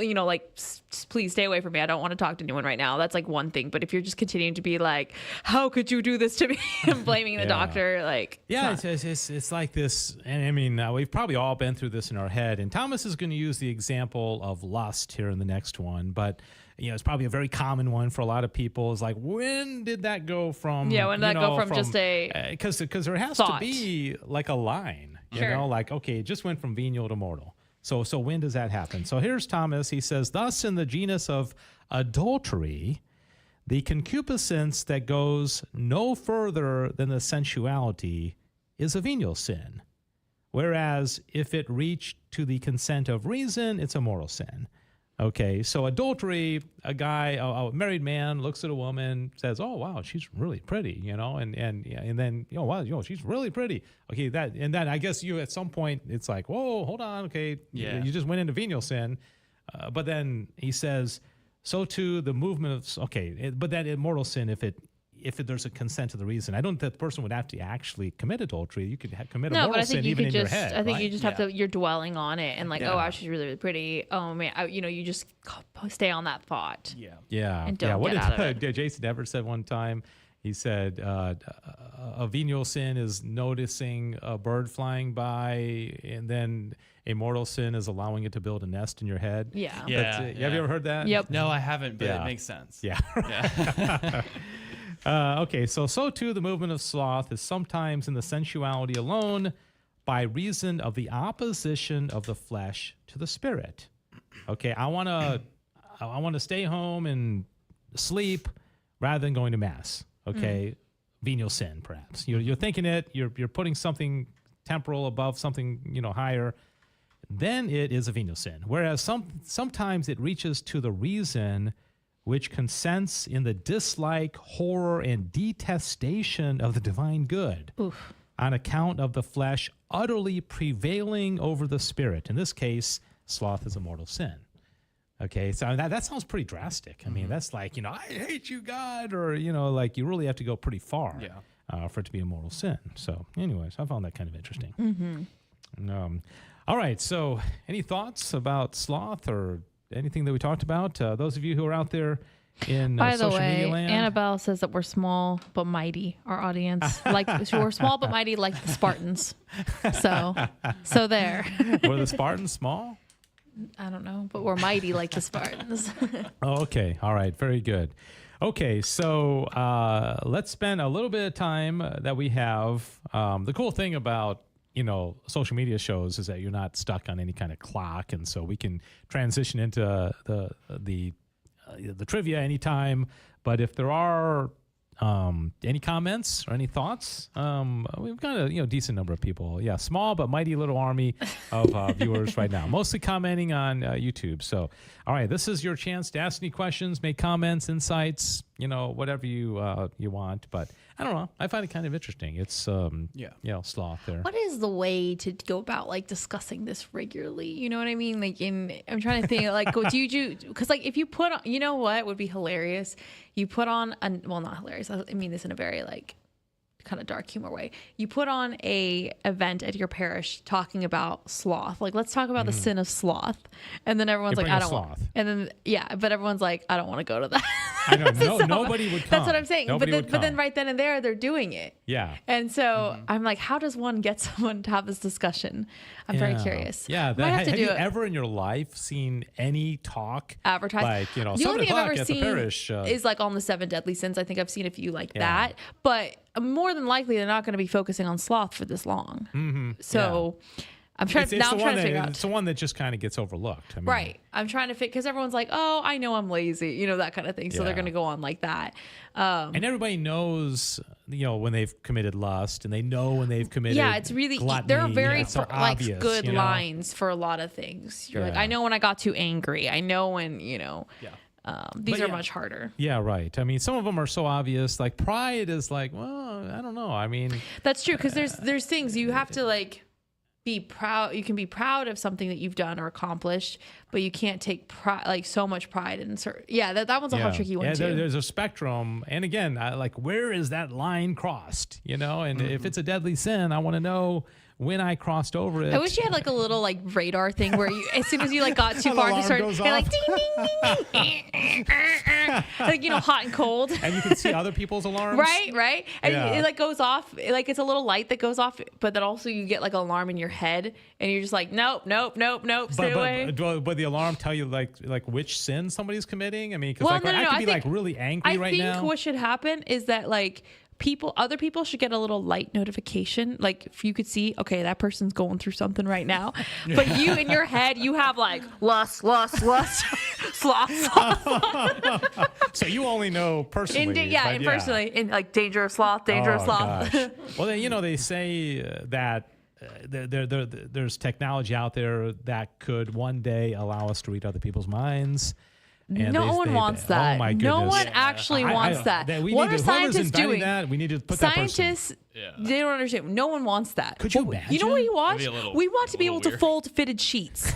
Speaker 17: please stay away from me, I don't want to talk to anyone right now, that's like one thing. But if you're just continuing to be like, how could you do this to me, and blaming the doctor, like,
Speaker 16: it's like this. And I mean, we've probably all been through this in our head, and Thomas is going to use the example of lust here in the next one, but it's probably a very common one for a lot of people. Is like, when did that go from?
Speaker 17: Yeah, when did that go from just a
Speaker 16: because there has
Speaker 17: thought.
Speaker 16: to be like a line, you know, like, okay, it just went from venial to mortal. So when does that happen? So here's Thomas. He says, thus in the genus of adultery, the concupiscence that goes no further than the sensuality is a venial sin, whereas if it reached to the consent of reason, it's a mortal sin. Okay, so adultery, a guy, a married man looks at a woman, says, "Oh wow, she's really pretty," and then wow, she's really pretty. Okay, then I guess you at some point it's like, whoa, hold on, okay, you just went into venial sin, but then he says, so too the movement of but that immortal sin if there's a consent to the reason. I don't think that the person would have to actually commit adultery. You could commit a mortal sin even in your head.
Speaker 17: I think you just have to, you're dwelling on it and like, oh wow, she's really, really pretty. Oh man, you just stay on that thought. And don't get out of it.
Speaker 16: Jason Everett said one time, he said, a venial sin is noticing a bird flying by, and then a mortal sin is allowing it to build a nest in your head.
Speaker 17: Yeah.
Speaker 16: Have you ever heard that?
Speaker 17: Yep.
Speaker 18: No, I haven't, but it makes sense.
Speaker 16: Yeah. Okay, so too the movement of sloth is sometimes in the sensuality alone by reason of the opposition of the flesh to the spirit. Okay, I want to stay home and sleep rather than going to mass. Okay, venial sin perhaps. You're thinking it, you're putting something temporal above something, higher. Then it is a venial sin. Whereas sometimes it reaches to the reason which consents in the dislike, horror, and detestation of the divine good on account of the flesh utterly prevailing over the spirit. In this case, sloth is a mortal sin. Okay, so that sounds pretty drastic. I mean, that's like, I hate you, God, or, like you really have to go pretty far for it to be a mortal sin. So anyways, I found that kind of interesting. All right, so any thoughts about sloth or anything that we talked about? Those of you who are out there in
Speaker 17: By the
Speaker 16: social
Speaker 17: way,
Speaker 16: media land?
Speaker 17: Annabelle says that we're small but mighty. Our audience, so we're small but mighty, like the Spartans. So there.
Speaker 16: Were the Spartans small?
Speaker 17: I don't know, but we're mighty like the Spartans.
Speaker 16: Oh, okay. All right. Very good. Okay, so let's spend a little bit of time that we have. The cool thing about social media shows is that you're not stuck on any kind of clock, and so we can transition into the trivia anytime. But if there are any comments or any thoughts, we've got a decent number of people. Yeah, small but mighty little army of viewers right now, mostly commenting on YouTube. So, all right, this is your chance to ask any questions, make comments, insights, whatever you want. But I don't know. I find it kind of interesting. It's Sloth there.
Speaker 17: What is the way to go about discussing this regularly? You know what I mean? I'm trying to think do you because if you put on, what would be hilarious? You put on not hilarious. I mean this in a very kind of dark humor way. You put on a event at your parish talking about sloth. Let's talk about the sin of sloth. And then everyone's I don't want. And then but everyone's I don't want to go to that.
Speaker 16: I know nobody would come.
Speaker 17: That's what I'm saying.
Speaker 16: Nobody
Speaker 17: But then right then and there they're doing it.
Speaker 16: Yeah.
Speaker 17: And so I'm how does one get someone to have this discussion? I'm very curious.
Speaker 16: Yeah.
Speaker 17: Have
Speaker 16: you ever in your life seen any talk
Speaker 17: advertised?
Speaker 16: The
Speaker 17: 7
Speaker 16: only thing
Speaker 17: I've ever
Speaker 16: at
Speaker 17: seen
Speaker 16: the parish
Speaker 17: is on the 7 deadly sins. I think I've seen a few that, but more than likely they're not going to be focusing on sloth for this long.
Speaker 16: Mm-hmm.
Speaker 17: So I'm trying. Now I'm trying to figure out.
Speaker 16: It's the one that just kind of gets overlooked.
Speaker 17: Right. I'm trying to figure because everyone's oh, I know I'm lazy, that kind of thing. So they're going to go on like that.
Speaker 16: And everybody knows, when they've committed lust, and they know when they've committed.
Speaker 17: Yeah, it's really
Speaker 16: gluttony.
Speaker 17: there are very
Speaker 16: obvious,
Speaker 17: good lines for a lot of things. You're I know when I got too angry. I know when these are much harder.
Speaker 16: Yeah, right. I mean, some of them are so obvious. Pride is well, I don't know. I mean,
Speaker 17: that's true because there's things you have to be proud. You can be proud of something that you've done or accomplished, but you can't take pride, so much pride in certain. Yeah, that one's a whole tricky one too.
Speaker 16: There's a spectrum, and again, where is that line crossed? And if it's a deadly sin, I want to know when I crossed over it.
Speaker 17: I wish you had a little radar thing where you, as soon as you got too far, just started ding ding ding ding, hot and cold.
Speaker 16: And you can see other people's alarms.
Speaker 17: Right. And it goes off. It's a little light that goes off, but then also you get an alarm in your head, and you're just nope, stay away.
Speaker 16: But the alarm tell you which sin somebody's committing? I mean, because I could be really angry right now.
Speaker 17: I think what should happen is that other people should get a little light notification. If you could see, okay, that person's going through something right now. But you in your head, you have lust, sloth.
Speaker 16: So you only know personally.
Speaker 17: Personally. In danger of sloth.
Speaker 16: Gosh. Well, they say that there's technology out there that could one day allow us to read other people's minds. And
Speaker 17: no one wants that.
Speaker 16: Oh my goodness.
Speaker 17: No one actually wants that. What are scientists doing?
Speaker 16: That, we need to put
Speaker 17: scientists, they don't understand. No one wants that.
Speaker 16: Could you imagine?
Speaker 17: You know what you want? We want to be able to fold fitted sheets.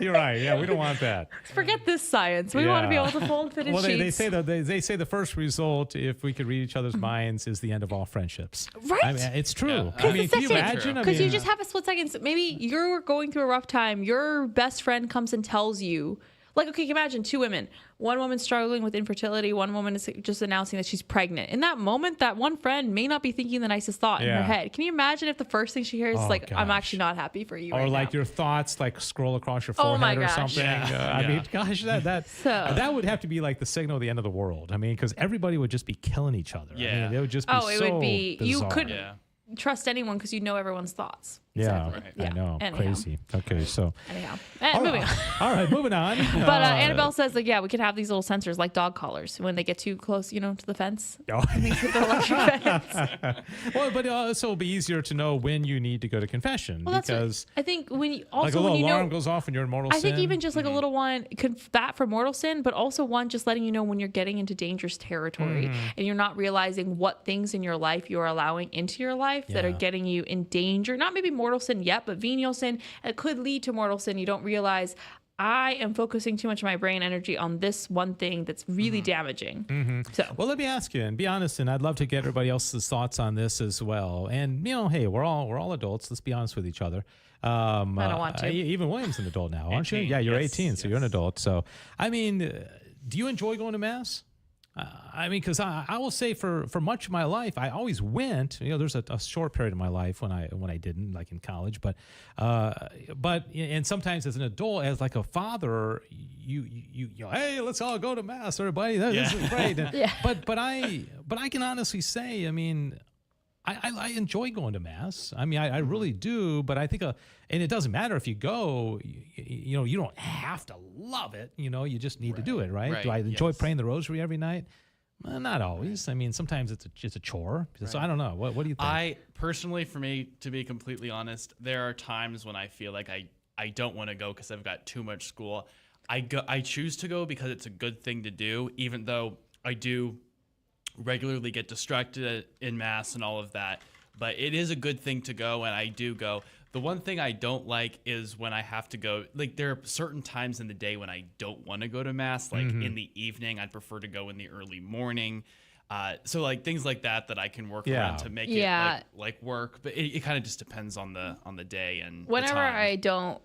Speaker 16: You're right. Yeah, we don't want that.
Speaker 17: Forget this science. We want to be able to fold fitted sheets.
Speaker 16: Well, they say the first result, if we could read each other's minds, is the end of all friendships.
Speaker 17: Right.
Speaker 16: I mean, it's true.
Speaker 17: Yeah. Can you imagine? Because you just have a split second. Maybe you're going through a rough time. Your best friend comes and tells you. Okay, imagine 2 women. One woman struggling with infertility. One woman is just announcing that she's pregnant. In that moment, that one friend may not be thinking the nicest thought in her head. Can you imagine if the first thing she hears is I'm actually not happy for you right now.
Speaker 16: Your thoughts scroll across your forehead or something. I mean, gosh, that would have to be the signal of the end of the world. I mean, because everybody would just be killing each other.
Speaker 18: Yeah.
Speaker 16: I mean, it would just be
Speaker 17: it would be.
Speaker 16: bizarre.
Speaker 17: You couldn't trust anyone because you know everyone's thoughts.
Speaker 16: Yeah,
Speaker 17: exactly.
Speaker 16: I know.
Speaker 17: Anyhow.
Speaker 16: Crazy. Okay, so.
Speaker 17: Anyhow.
Speaker 16: Moving on. All right, moving on.
Speaker 17: But Annabelle says, we can have these little sensors like dog collars when they get too close, to the fence.
Speaker 16: Oh.
Speaker 17: The electric fence.
Speaker 16: Well, but also it'll be easier to know when you need to go to confession. Because
Speaker 17: I think when you
Speaker 16: a little alarm goes off when you're in mortal sin.
Speaker 17: I think even just a little one, that for mortal sin, but also one just letting you know when you're getting into dangerous territory and you're not realizing what things in your life you're allowing into your life that are getting you in danger. Not maybe mortal sin yet, but venial sin. It could lead to mortal sin. You don't realize I am focusing too much of my brain energy on this one thing that's really damaging. So,
Speaker 16: well, let me ask you and be honest, and I'd love to get everybody else's thoughts on this as well. And hey, we're all adults. Let's be honest with each other.
Speaker 17: I don't want to.
Speaker 16: Even William's an adult now, aren't you? Yeah, you're 18, so you're an adult. So, I mean, do you enjoy going to Mass? I mean, because I will say for much of my life, I always went. There's a short period of my life when I didn't, like in college, but and sometimes as an adult, as like a father, you hey, let's all go to Mass, everybody. This is great. But I can honestly say, I mean, I enjoy going to Mass. I mean, I really do. But I think, and it doesn't matter if you go. You don't have to love it. You just need to do it, right? Do I enjoy praying the Rosary every night? Well, not always. I mean, sometimes it's a chore. So I don't know. What do you think?
Speaker 18: Personally, for me, to be completely honest, there are times when I feel like I don't want to go because I've got too much school. I choose to go because it's a good thing to do, even though I do regularly get distracted in Mass and all of that. But it is a good thing to go, and I do go. The one thing I don't like is when I have to go, like there are certain times in the day when I don't want to go to Mass, like in the evening. I'd prefer to go in the early morning. So like things like that I can work around to make it like work. But it kind of just depends on the day and
Speaker 17: whenever
Speaker 18: the time.
Speaker 17: I don't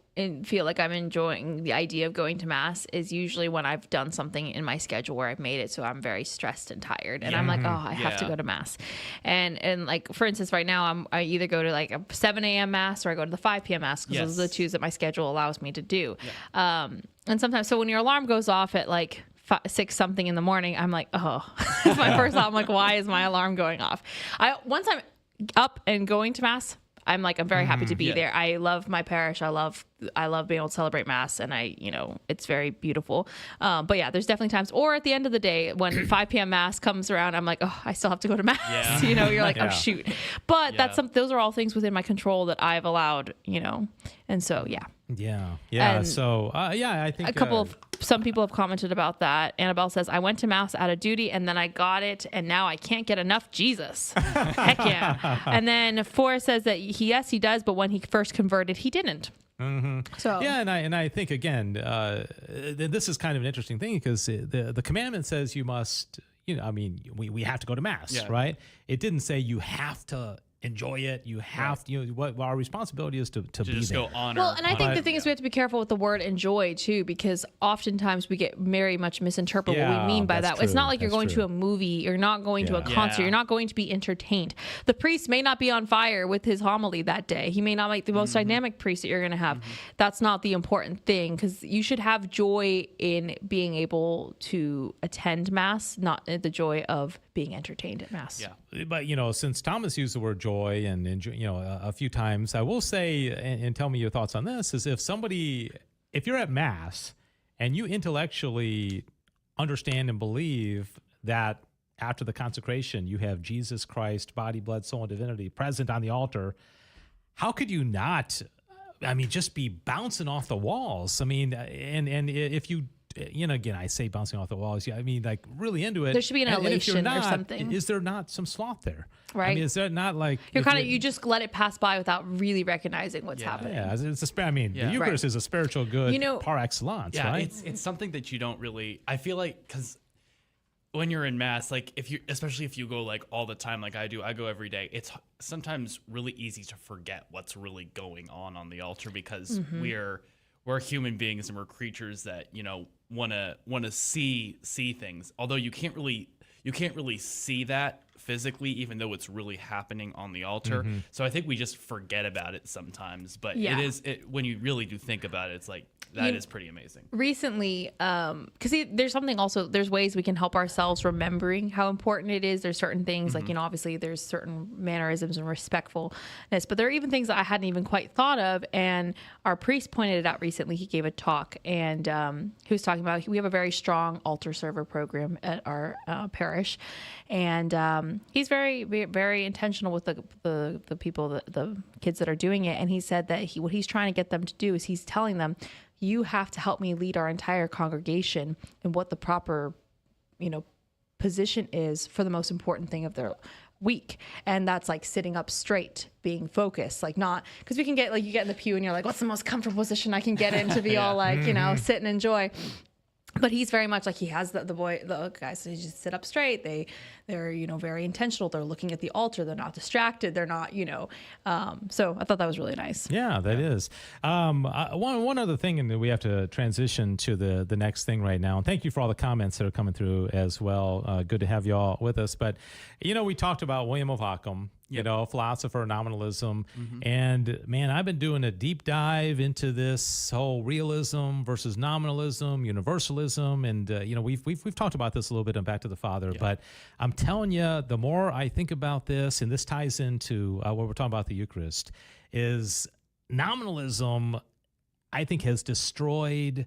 Speaker 17: feel like I'm enjoying the idea of going to Mass is usually when I've done something in my schedule where I've made it so I'm very stressed and tired, and I'm like, oh, I have to go to Mass. And like for instance, right now I either go to like a 7 a.m. Mass or I go to the 5 p.m. Mass because those are the two that my schedule allows me to do. And sometimes, so when your alarm goes off at like 6 something in the morning, I'm like, oh, it's my first thought. I'm like, why is my alarm going off? Once I'm up and going to Mass, I'm very happy to be there. I love my parish. I love being able to celebrate Mass, and it's very beautiful. But yeah, there's definitely times, or at the end of the day when 5 p.m. Mass comes around, I'm like, oh, I still have to go to Mass. You're like, oh shoot. But those are all things within my control that I've allowed. And so yeah.
Speaker 16: And so I think
Speaker 17: some people have commented about that. Annabelle says, I went to Mass out of duty and then I got it and now I can't get enough Jesus. Heck yeah. And then Forrest says that he does, but when he first converted, he didn't.
Speaker 16: Mm-hmm. So and I think again, this is kind of an interesting thing because the commandment says you must, we have to go to Mass, right? It didn't say you have to enjoy it. You have to, what our responsibility is to be
Speaker 18: just
Speaker 16: there.
Speaker 18: Go honor.
Speaker 17: Well, and I think the thing is we have to be careful with the word enjoy too, because oftentimes we get very much misinterpret what we mean by that.
Speaker 16: True.
Speaker 17: It's not like you're going to a movie, you're not going to a concert, you're not going to be entertained. The priest may not be on fire with his homily that day. He may not make the most dynamic priest that you're going to have. That's not the important thing, because you should have joy in being able to attend Mass, not the joy of being entertained at Mass.
Speaker 16: Yeah, but since Thomas used the word joy and a few times, I will say, and tell me your thoughts on this, is if you're at Mass and you intellectually understand and believe that after the consecration you have Jesus Christ, body, blood, soul, and divinity present on the altar, how could you not, just be bouncing off the walls? And if you, again, I say bouncing off the walls. Like really into it.
Speaker 17: There should be an elation or something.
Speaker 16: Is there not some sloth there?
Speaker 17: Right.
Speaker 16: Is there not like
Speaker 17: you just let it pass by without really recognizing what's happening?
Speaker 16: Yeah, it's the Eucharist is a spiritual good par excellence.
Speaker 18: Yeah,
Speaker 16: right?
Speaker 18: It's something that you don't really. I feel like because when you're in Mass, like especially if you go like all the time, like I do, I go every day. It's sometimes really easy to forget what's really going on the altar because we're human beings and we're creatures that want to see things. Although you can't really see that physically, even though it's really happening on the altar. So I think we just forget about it sometimes. But when you really do think about it, it's like that is pretty amazing.
Speaker 17: Recently, because there's ways we can help ourselves remembering how important it is. There's certain things like, obviously there's certain mannerisms and respectfulness, but there are even things that I hadn't even quite thought of. And our priest pointed it out recently. He gave a talk and he was talking about, we have a very strong altar server program at our parish. And he's very, very intentional with the people, the kids that are doing it. And he said that what he's trying to get them to do is he's telling them, you have to help me lead our entire congregation in what the proper, position is for the most important thing of their week. And that's like sitting up straight, being focused, like not, because we can get like, you get in the pew and you're like, what's the most comfortable position I can get in to be all like, sit and enjoy. But he's very much like he has the guys. So they just sit up straight. They're very intentional. They're looking at the altar. They're not distracted. They're not So I thought that was really nice.
Speaker 16: Yeah, that is. One other thing, and we have to transition to the next thing right now. And thank you for all the comments that are coming through as well. Good to have you all with us. But we talked about William of Ockham. Philosopher, nominalism. And man, I've been doing a deep dive into this whole realism versus nominalism, universalism. And, we've talked about this a little bit in Back to the Father, but I'm telling you, the more I think about this, and this ties into what we're talking about the Eucharist, is nominalism, I think, has destroyed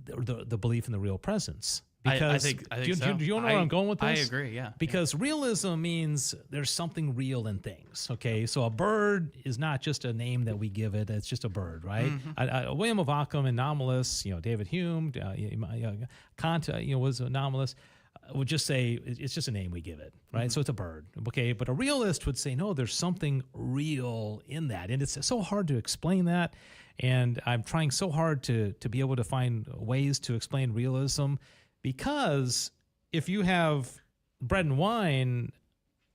Speaker 16: the belief in the real presence. Because
Speaker 18: I think
Speaker 16: do you know where I'm going with this?
Speaker 18: I agree, yeah.
Speaker 16: Because realism means there's something real in things, okay? So a bird is not just a name that we give it. It's just a bird, right? William of Ockham and nominalists, David Hume, Kant, was a nominalist, would just say it's just a name we give it, right? So it's a bird, okay? But a realist would say, no, there's something real in that. And it's so hard to explain that. And I'm trying so hard to be able to find ways to explain realism. Because if you have bread and wine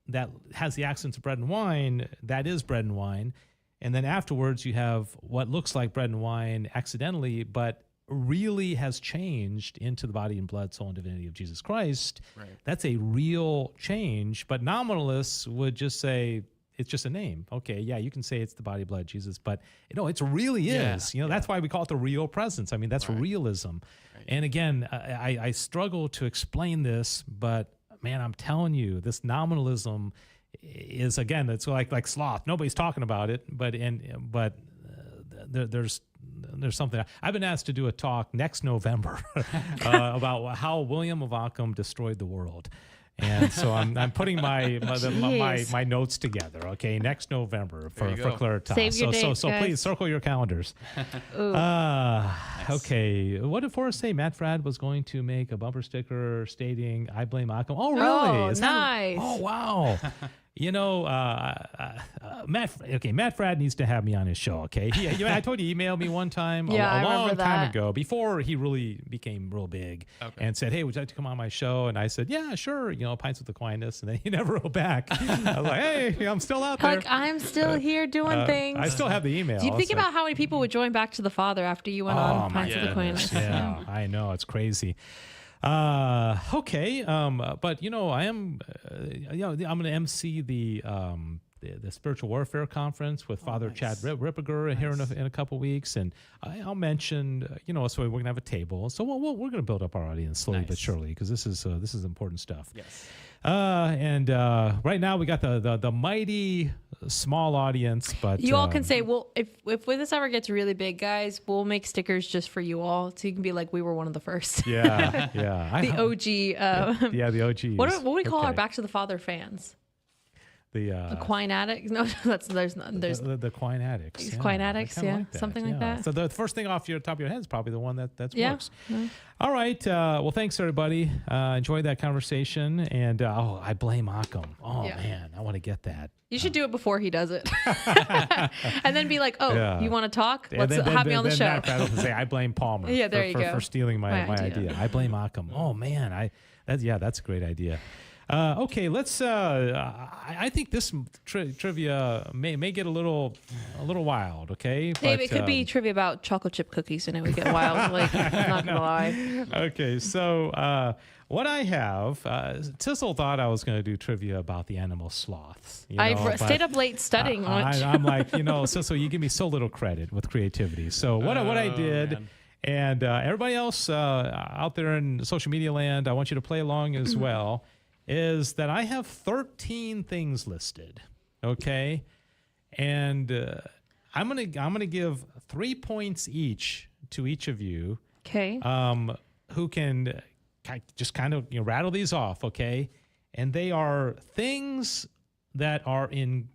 Speaker 16: that has the accents of bread and wine, that is bread and wine. And then afterwards you have what looks like bread and wine accidentally, but really has changed into the body and blood, soul, and divinity of Jesus Christ.
Speaker 18: Right.
Speaker 16: That's a real change. But nominalists would just say, it's just a name. Okay, yeah, you can say it's the body, blood, Jesus, but it really is. That's why we call it the real presence. I mean, that's realism. Right. And again, I struggle to explain this, but man, I'm telling you, this nominalism is, again, it's like Sloth. Nobody's talking about it, but there's something. I've been asked to do a talk next November about how William of Ockham destroyed the world. And so I'm putting my notes together. Okay, next November for Claritas.
Speaker 17: Save your dates,
Speaker 16: so please circle your calendars. Okay, what did Forrest say? Matt Fradd was going to make a bumper sticker stating "I blame Ockham." Oh, really?
Speaker 17: Oh, nice.
Speaker 16: Oh, wow. Matt Fradd needs to have me on his show, okay? I told you he emailed me one time a long time ago, before he really became real big, and said, hey, would you like to come on my show? And I said, yeah, sure, Pints with Aquinas, and then he never wrote back. I was like, hey, I'm still out there.
Speaker 17: I'm still here doing things.
Speaker 16: I still have the email.
Speaker 17: Do you think about how many people would join Back to the Father after you went on Pints with Aquinas?
Speaker 16: Yeah, I know, it's crazy. Okay. But I am, I'm going to MC the Spiritual Warfare Conference with Father Chad Ripperger here in a couple weeks, and I'll mention, so we're going to have a table. So we're going to build up our audience slowly but surely, because this is important stuff.
Speaker 18: Yes.
Speaker 16: And right now we got the mighty small audience, but
Speaker 17: you all can say, well, if this ever gets really big, guys, we'll make stickers just for you all, so you can be like, we were one of the first.
Speaker 16: Yeah.
Speaker 17: The OG.
Speaker 16: The OGs.
Speaker 17: What do we call our Back to the Father fans?
Speaker 16: The
Speaker 17: Quine Addicts? No, there's
Speaker 16: the Quine Addicts.
Speaker 17: Quine Addicts, yeah.
Speaker 16: Like that.
Speaker 17: Something like that.
Speaker 16: So the first thing off your top of your head is probably the one that works.
Speaker 17: Yeah.
Speaker 16: All right. Well, thanks, everybody. Enjoyed that conversation. And, I blame Ockham. Oh, man, I want to get that.
Speaker 17: You should do it before he does it. And then be like, you want to talk? Let's have me on the show.
Speaker 16: Matt Fradd will say, I blame Palmer for stealing my idea. I blame Ockham. Oh, man. That's a great idea. Okay, let's. I think this trivia may get a little wild. Okay,
Speaker 17: Dave, it could be trivia about chocolate chip cookies, and it would get wild. Like, I'm not gonna lie.
Speaker 16: Okay, so what I have, Tissel thought I was going to do trivia about the animal sloths.
Speaker 17: I stayed up late studying.
Speaker 16: I'm like, so you give me so little credit with creativity. So what I did. Man. And everybody else out there in social media land, I want you to play along as well. Is that I have 13 things listed, okay? And I'm gonna give 3 points each to each of you.
Speaker 17: Okay.
Speaker 16: Who can just kind of rattle these off, okay? And they are things that are in,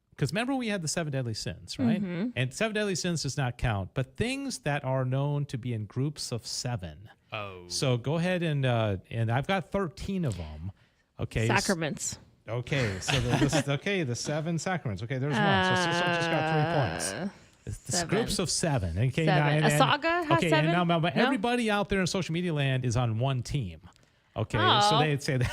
Speaker 16: because remember we had the 7 deadly sins, right?
Speaker 17: Mm-hmm.
Speaker 16: And 7 deadly sins does not count, but things that are known to be in groups of 7.
Speaker 18: Oh.
Speaker 16: So go ahead and I've got 13 of them. Okay.
Speaker 17: Sacraments.
Speaker 16: Okay, so the 7 sacraments. Okay, there's one. So just got 3 points. It's groups of 7. Okay,
Speaker 17: Seven. A saga has 7?
Speaker 16: And now
Speaker 17: No?
Speaker 16: everybody out there in social media land is on one team. Okay,
Speaker 17: Oh.
Speaker 16: so they'd say that.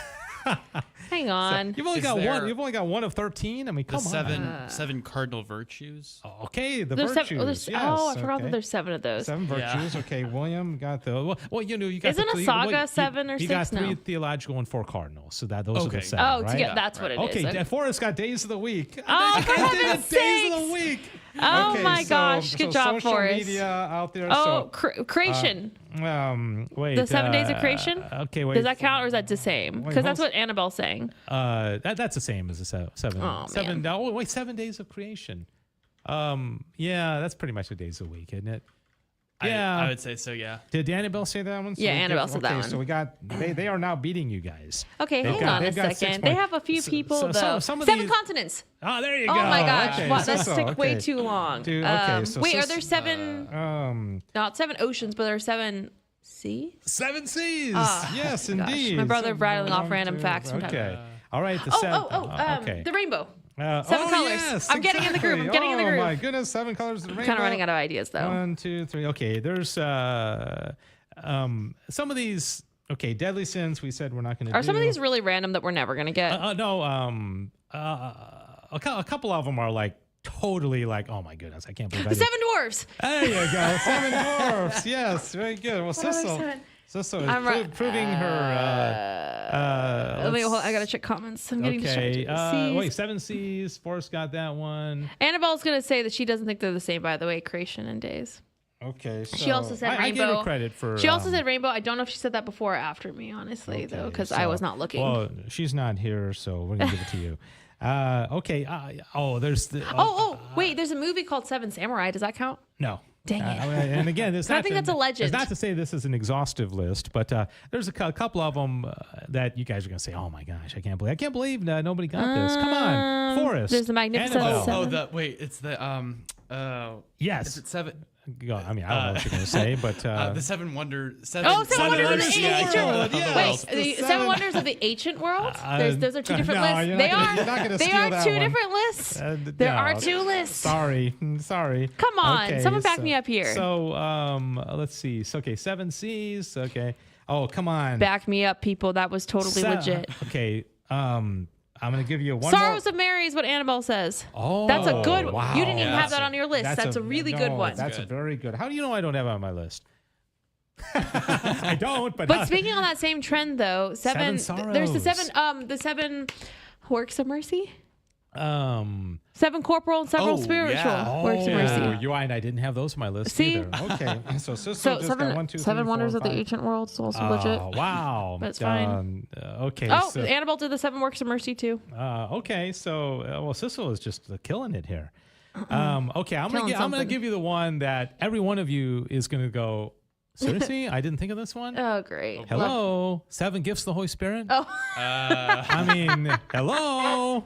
Speaker 17: Hang on.
Speaker 16: You've only
Speaker 18: Is
Speaker 16: got
Speaker 18: there-
Speaker 16: one. You've only got one of 13. I mean, come on.
Speaker 18: Seven cardinal virtues.
Speaker 16: Okay, the
Speaker 17: There's
Speaker 16: virtues.
Speaker 17: there's-
Speaker 16: yes,
Speaker 17: I forgot
Speaker 16: okay.
Speaker 17: that there's 7 of those.
Speaker 16: 7 virtues. Okay, William got the. Well, you got.
Speaker 17: Isn't
Speaker 16: the,
Speaker 17: a saga 7 or 6?
Speaker 16: You got 3
Speaker 17: No.
Speaker 16: theological and 4 cardinals. So those are the
Speaker 18: Okay.
Speaker 16: 7.
Speaker 17: Oh,
Speaker 16: right?
Speaker 17: that's what it is.
Speaker 16: Okay, Forrest got days of the week.
Speaker 17: Oh, for
Speaker 16: I did
Speaker 17: heaven's
Speaker 16: the days of
Speaker 17: sakes.
Speaker 16: the week.
Speaker 17: Oh
Speaker 16: Okay,
Speaker 17: my gosh, good job,
Speaker 16: social
Speaker 17: Forrest.
Speaker 16: media out there.
Speaker 17: Oh,
Speaker 16: so,
Speaker 17: creation.
Speaker 16: Wait.
Speaker 17: The 7 days of creation?
Speaker 16: Okay, wait.
Speaker 17: Does that count or is that the same?
Speaker 16: Wait,
Speaker 17: Because that's
Speaker 16: hold-
Speaker 17: what Annabelle's saying.
Speaker 16: That's the same as the 7.
Speaker 17: Oh,
Speaker 16: 7.
Speaker 17: man.
Speaker 16: Oh, wait, 7 days of creation. Yeah, that's pretty much the days of the week, isn't it? Yeah,
Speaker 18: I would say so. Yeah.
Speaker 16: Did Annabelle say that one?
Speaker 17: Yeah,
Speaker 16: we
Speaker 17: Annabelle said that
Speaker 16: okay,
Speaker 17: one.
Speaker 16: so we got they are now beating you guys.
Speaker 17: Okay,
Speaker 16: They've
Speaker 17: hang
Speaker 16: got-
Speaker 17: on a
Speaker 16: they've got 6
Speaker 17: second. They
Speaker 16: points.
Speaker 17: have a few people,
Speaker 16: so
Speaker 17: though.
Speaker 16: some of
Speaker 17: 7
Speaker 16: these-
Speaker 17: continents.
Speaker 16: Oh, there you
Speaker 17: Oh
Speaker 16: go.
Speaker 17: my gosh.
Speaker 16: Okay,
Speaker 17: Wow,
Speaker 16: so-
Speaker 17: that took way
Speaker 16: okay.
Speaker 17: too long.
Speaker 16: Dude, okay,
Speaker 17: Wait, are
Speaker 16: so-
Speaker 17: there 7... not 7 oceans, but there are 7 seas?
Speaker 16: 7 seas.
Speaker 17: Ah,
Speaker 16: Yes,
Speaker 17: gosh.
Speaker 16: indeed.
Speaker 17: My brother
Speaker 16: So,
Speaker 17: rattling off
Speaker 16: 1,
Speaker 17: random
Speaker 16: 2,
Speaker 17: facts from time to
Speaker 16: Okay.
Speaker 17: time.
Speaker 16: All right. The 7. Okay.
Speaker 17: The rainbow. 7
Speaker 16: oh,
Speaker 17: colors.
Speaker 16: Yes,
Speaker 17: I'm getting in the groove. I'm getting in the groove.
Speaker 16: Oh my goodness, 7 colors of the
Speaker 17: I'm
Speaker 16: rainbow.
Speaker 17: kind of running out of ideas, though.
Speaker 16: 1, 2, 3. Okay, there's some of these. Okay, deadly sins. We said we're not going to.
Speaker 17: Are some of these really random that we're never going to get?
Speaker 16: No. A couple of them are like totally like, oh my goodness, I can't believe
Speaker 17: The 7 dwarfs.
Speaker 16: There you go, 7 dwarfs. Yes, very good. Well,
Speaker 17: What are
Speaker 16: Sissel.
Speaker 17: 7?
Speaker 16: Sissel is
Speaker 17: I'm
Speaker 16: proving her.
Speaker 17: Let me hold. I gotta check comments. I'm getting
Speaker 16: Okay.
Speaker 17: distracted.
Speaker 16: Wait, 7 C's. Forrest got that one.
Speaker 17: Annabelle's gonna say that she doesn't think they're the same. By the way, creation and days.
Speaker 16: Okay. So
Speaker 17: She also said
Speaker 16: I
Speaker 17: rainbow.
Speaker 16: gave her credit for.
Speaker 17: She also said rainbow. I don't know if she said that before or after me, honestly, though, because I was not looking.
Speaker 16: Well, she's not here, so we're gonna give it to you. Okay. There's the.
Speaker 17: Wait. There's a movie called 7 Samurai. Does that count?
Speaker 16: No.
Speaker 17: Dang it.
Speaker 16: And again,
Speaker 17: I think that's a legend.
Speaker 16: It's not to say this is an exhaustive list, but there's a couple of them that you guys are going to say, "Oh my gosh, I can't believe nobody got this." Come on, Forrest.
Speaker 17: There's the Magnificent
Speaker 16: Annabelle.
Speaker 17: Seven.
Speaker 18: It's the
Speaker 16: Yes.
Speaker 18: Is it 7?
Speaker 16: I mean, I don't know what you're going to say, but
Speaker 18: the 7 wonders.
Speaker 17: 7 Wonders of the Ancient World.
Speaker 16: Yes.
Speaker 17: Wait, the 7 Wonders of the Ancient World? Those are 2 different
Speaker 16: no,
Speaker 17: lists.
Speaker 16: you're
Speaker 17: They
Speaker 16: not gonna-
Speaker 17: are.
Speaker 16: you're not gonna
Speaker 17: They
Speaker 16: steal
Speaker 17: are
Speaker 16: that
Speaker 17: 2
Speaker 16: one.
Speaker 17: different lists. There
Speaker 16: no.
Speaker 17: are 2 lists.
Speaker 16: Sorry.
Speaker 17: Come on,
Speaker 16: Okay,
Speaker 17: someone back me up here.
Speaker 16: So, let's see. So, okay, 7 C's. Okay. Oh, come on.
Speaker 17: Back me up, people. That was totally legit.
Speaker 16: Okay. I'm going to give you one
Speaker 17: Sorrows
Speaker 16: more.
Speaker 17: of Mary is what Annabelle says.
Speaker 16: Oh,
Speaker 17: that's a good one.
Speaker 16: wow.
Speaker 17: You didn't even have that on your list. That's a really good one.
Speaker 16: That's a very good. How do you know I don't have it on my list? I don't, but
Speaker 17: speaking on that same trend, though, 7. There's the 7 works of mercy. 7 corporal and several spiritual works of mercy.
Speaker 16: You're right. I didn't have those on my list
Speaker 17: See?
Speaker 16: either. Okay. So Sissel
Speaker 17: So
Speaker 16: just
Speaker 17: 7,
Speaker 16: got 1, 2, 3,
Speaker 17: 7 wonders
Speaker 16: 4,
Speaker 17: of the
Speaker 16: 5.
Speaker 17: ancient world is also legit.
Speaker 16: Wow.
Speaker 17: But it's fine.
Speaker 16: Okay.
Speaker 17: Oh,
Speaker 16: so,
Speaker 17: Annabelle did the 7 works of mercy too.
Speaker 16: okay. So, Sissel is just killing it here. Okay. I'm gonna give you the one that every one of you is gonna go. Seriously, I didn't think of this one.
Speaker 17: Oh, great.
Speaker 16: Hello, 7 gifts of the Holy Spirit.
Speaker 17: Oh.
Speaker 16: I mean, hello.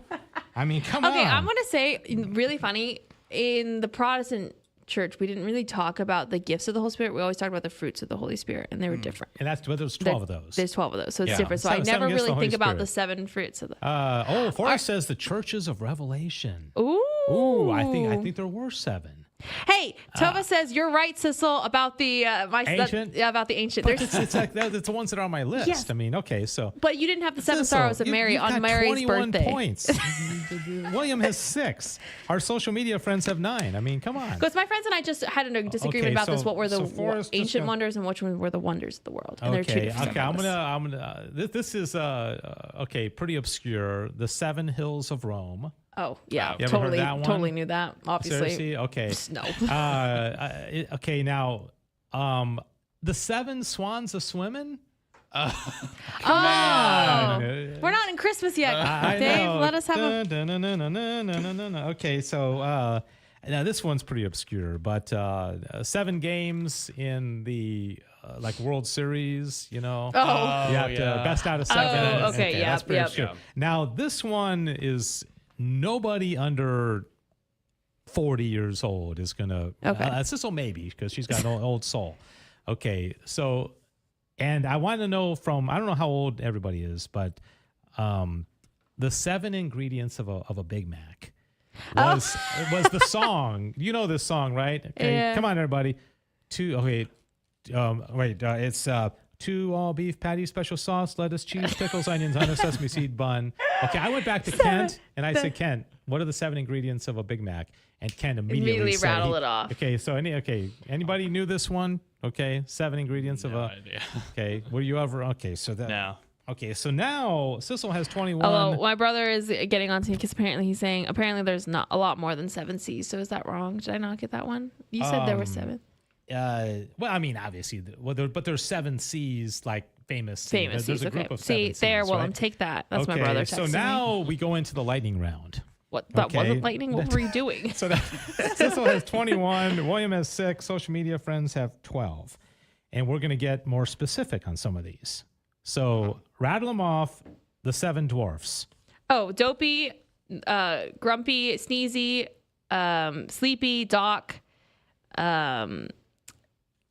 Speaker 16: I mean, come on.
Speaker 17: Okay, I'm going to say, really funny, in the Protestant church, we didn't really talk about the gifts of the Holy Spirit. We always talked about the fruits of the Holy Spirit, and they were different.
Speaker 16: And there's 12 of those.
Speaker 17: There's 12 of those, so it's
Speaker 16: Yeah.
Speaker 17: different. So I
Speaker 16: 7
Speaker 17: never
Speaker 16: gifts of
Speaker 17: really
Speaker 16: the
Speaker 17: think
Speaker 16: Holy
Speaker 17: about the
Speaker 16: Spirit.
Speaker 17: 7 fruits of the...
Speaker 16: Forrest says the churches of Revelation.
Speaker 17: Ooh.
Speaker 16: I think there were 7.
Speaker 17: Hey, Tova says you're right, Sissel, about the
Speaker 16: Ancient?
Speaker 17: about the ancient.
Speaker 16: But
Speaker 17: There's,
Speaker 16: it's like it's the ones that are on my list.
Speaker 17: Yes.
Speaker 16: I mean, okay, so.
Speaker 17: but you didn't have the 7
Speaker 16: Sissel,
Speaker 17: sorrows of Mary
Speaker 16: you've
Speaker 17: on
Speaker 16: got
Speaker 17: Mary's
Speaker 16: 21
Speaker 17: birthday.
Speaker 16: points. William has 6. Our social media friends have 9. I mean, come on.
Speaker 17: Because my friends and I just had a disagreement
Speaker 16: Okay,
Speaker 17: about this.
Speaker 16: so-
Speaker 17: What were the
Speaker 16: so Forrest just
Speaker 17: ancient
Speaker 16: gonna-
Speaker 17: wonders and which ones were the wonders of the world? And they're 2 different
Speaker 16: I'm
Speaker 17: lists.
Speaker 16: gonna. This is pretty obscure. The 7 hills of Rome.
Speaker 17: Oh yeah,
Speaker 16: You ever heard
Speaker 17: totally,
Speaker 16: that one?
Speaker 17: totally knew that. Obviously,
Speaker 16: Seriously? Okay.
Speaker 17: No.
Speaker 16: Okay, now, the 7 swans a swimming.
Speaker 17: Oh,
Speaker 16: on.
Speaker 17: we're not in Christmas yet,
Speaker 16: I
Speaker 17: Dave.
Speaker 16: know.
Speaker 17: Let us have a.
Speaker 16: Okay, so now this one's pretty obscure, but 7 games in the like World Series, you know.
Speaker 17: Oh.
Speaker 16: You have to best out of 7.
Speaker 17: Oh, okay, yeah,
Speaker 16: that's pretty
Speaker 17: yep.
Speaker 16: obscure. Now this one is nobody under 40 years old is gonna.
Speaker 17: Okay.
Speaker 16: Sissel maybe because she's got an old soul. Okay, so. And I want to know from, I don't know how old everybody is, but the 7 ingredients of a Big Mac. was the song. You know this song, right? Okay,
Speaker 17: Yeah.
Speaker 16: come on, everybody. It's 2 all beef patties, special sauce, lettuce, cheese, pickles, onions on a sesame seed bun. Okay, I went back to Kent and I said, Kent, what are the 7 ingredients of a Big Mac? And Kent immediately said,
Speaker 17: rattled it off.
Speaker 16: Okay, so anybody knew this one? Okay, 7 ingredients of a.
Speaker 18: Idea.
Speaker 16: Okay, were you ever? Okay, so that.
Speaker 18: No.
Speaker 16: Okay, so now Sissel has 21.
Speaker 17: Although my brother is getting on to me because apparently he's saying there's not a lot more than 7 C's. So is that wrong? Did I not get that one? You said there were 7.
Speaker 16: Well, I mean, obviously, but there's 7 C's, like famous.
Speaker 17: Famous
Speaker 16: There's
Speaker 17: C's.
Speaker 16: a group
Speaker 17: Okay.
Speaker 16: of 7
Speaker 17: See, there,
Speaker 16: C's,
Speaker 17: Willem,
Speaker 16: right?
Speaker 17: take that. That's
Speaker 16: okay,
Speaker 17: my brother.
Speaker 16: So
Speaker 17: texting
Speaker 16: now
Speaker 17: me.
Speaker 16: we go into the lightning round.
Speaker 17: What? That
Speaker 16: Okay.
Speaker 17: wasn't lightning. What were you doing?
Speaker 16: So Sissel has 21. William has 6. Social media friends have 12. And we're going to get more specific on some of these. So rattle them off. The 7 dwarfs.
Speaker 17: Oh, Dopey, Grumpy, Sneezy, Sleepy, Doc,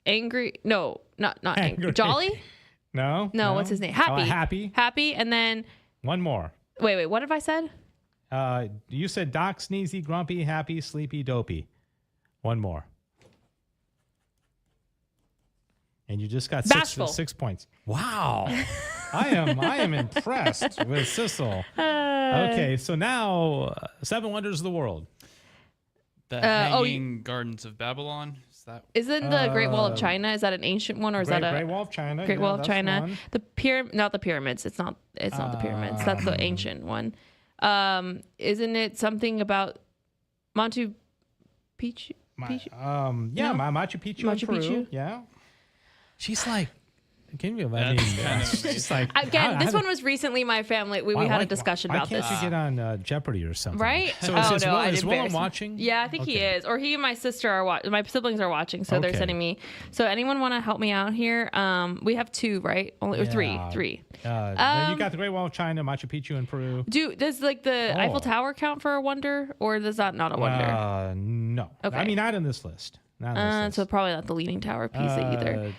Speaker 17: Angry. No, not angry. Jolly.
Speaker 16: No.
Speaker 17: What's his name? Happy. Happy, and then
Speaker 16: one more.
Speaker 17: Wait. What have I said?
Speaker 16: You said Doc, Sneezy, Grumpy, Happy, Sleepy, Dopey. One more. And you just got 6 points. Wow. I am impressed with Sissel. Okay, so now 7 Wonders of the World.
Speaker 18: The Hanging Gardens of Babylon.
Speaker 17: Isn't the Great Wall of China? Is that an ancient one, or is that a
Speaker 16: Great Wall of China?
Speaker 17: Great Wall of China?
Speaker 16: One.
Speaker 17: Not the pyramids. It's not the pyramids. That's the ancient one. Isn't it something about Machu Picchu?
Speaker 16: Machu Picchu.
Speaker 17: Machu
Speaker 16: in Peru.
Speaker 17: Picchu?
Speaker 16: Yeah. She's like, can you
Speaker 18: That's
Speaker 16: imagine?
Speaker 18: kind of
Speaker 16: She's like,
Speaker 17: Again, this one was recently my family. We had a discussion about this.
Speaker 16: Why can't you get on Jeopardy or something?
Speaker 17: Right?
Speaker 16: So
Speaker 17: I
Speaker 16: is
Speaker 17: didn't
Speaker 16: Willem watching?
Speaker 17: Yeah, I think he is. Or he and my sister are watching. My siblings are watching, so they're
Speaker 16: Okay.
Speaker 17: sending me. So anyone want to help me out here? We have 2, right? Or 3.
Speaker 16: Then you got the Great Wall of China, Machu Picchu in Peru.
Speaker 17: Does like the Eiffel Tower count for a wonder, or does that not a wonder?
Speaker 16: No.
Speaker 17: Okay.
Speaker 16: I mean, not in this list. Not in this list.
Speaker 17: So probably not the Leaning Tower piece either.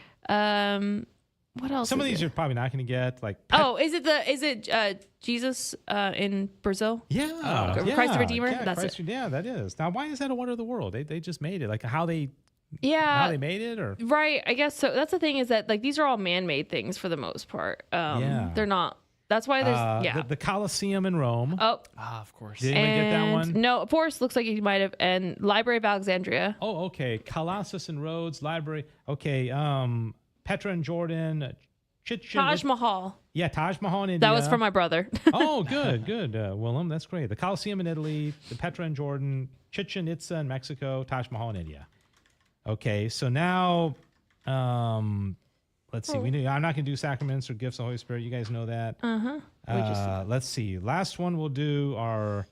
Speaker 17: What else?
Speaker 16: Some of
Speaker 17: is
Speaker 16: these
Speaker 17: it?
Speaker 16: you're probably not going to get. Like,
Speaker 17: is it Jesus in Brazil?
Speaker 16: yeah,
Speaker 17: Christ the Redeemer.
Speaker 16: Yeah,
Speaker 17: That's
Speaker 16: Christ,
Speaker 17: it.
Speaker 16: Yeah, that is. Now, why is that a wonder of the world? They just made it. Like how they made it, or
Speaker 17: Right. I guess so. That's the thing, is that like these are all man-made things for the most part. They're not. That's why there's
Speaker 16: the Colosseum in Rome.
Speaker 17: Oh,
Speaker 18: of course.
Speaker 16: Did anybody get that one?
Speaker 17: No, Forrest looks like he might have. And Library of Alexandria.
Speaker 16: Oh, okay. Colossus and Rhodes Library. Okay. Petra and Jordan. Chichen.
Speaker 17: Taj Mahal.
Speaker 16: Yeah, Taj Mahal in India.
Speaker 17: That was from my brother.
Speaker 16: Oh, good. Willem, that's great. The Colosseum in Italy, the Petra in Jordan, Chichen Itza in Mexico, Taj Mahal in India. Okay, so now, let's see. I'm not going to do sacraments or gifts of the Holy Spirit. You guys know that. Let's see. Last one we'll do are,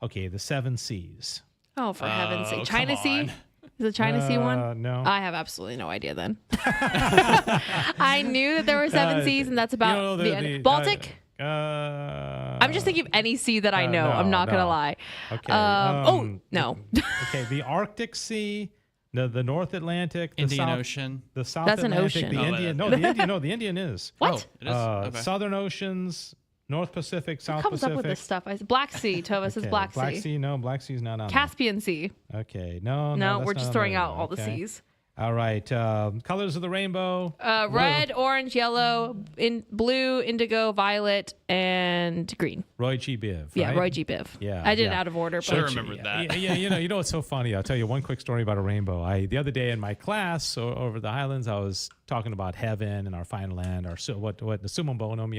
Speaker 16: the 7 C's.
Speaker 17: Oh, for heaven's sake. China
Speaker 18: come
Speaker 17: Sea?
Speaker 18: on.
Speaker 17: Is it China Sea one?
Speaker 16: No.
Speaker 17: I have absolutely no idea then. I knew that there were 7 Seas, and that's about the end. Baltic? I'm just thinking of any sea that I know. I'm not going to lie.
Speaker 16: Okay.
Speaker 17: No.
Speaker 16: Okay, the Arctic Sea, the North Atlantic, the
Speaker 18: Indian
Speaker 16: South,
Speaker 18: Ocean.
Speaker 16: the South
Speaker 17: That's an
Speaker 16: Atlantic,
Speaker 17: ocean.
Speaker 16: the
Speaker 17: Oh,
Speaker 16: Indian.
Speaker 18: that-
Speaker 16: No, the Indian. No, the Indian is.
Speaker 17: What?
Speaker 18: Oh, it is? Okay.
Speaker 16: Southern Oceans, North Pacific, South
Speaker 17: Who comes
Speaker 16: Pacific.
Speaker 17: up with this stuff? Black Sea. Tova says
Speaker 16: Okay,
Speaker 17: Black Sea.
Speaker 16: Black Sea. No, Black Sea's not on.
Speaker 17: Caspian Sea.
Speaker 16: there. Okay, no,
Speaker 17: No,
Speaker 16: that's
Speaker 17: we're
Speaker 16: not
Speaker 17: just
Speaker 16: on
Speaker 17: throwing
Speaker 16: there.
Speaker 17: out all the
Speaker 16: Okay.
Speaker 17: seas.
Speaker 16: All right, colors of the rainbow.
Speaker 17: Red, orange, yellow, blue, indigo, violet, and green.
Speaker 16: Roy G. Biv.
Speaker 17: Yeah,
Speaker 16: right?
Speaker 17: Roy G. Biv.
Speaker 16: Yeah,
Speaker 17: I did it
Speaker 16: yeah.
Speaker 17: out of order.
Speaker 18: Should have
Speaker 17: But
Speaker 18: remembered that.
Speaker 16: Yeah, you know what's so funny? I'll tell you one quick story about a rainbow. The other day in my class over the Highlands, I was talking about heaven and our final land, what the summum bonum,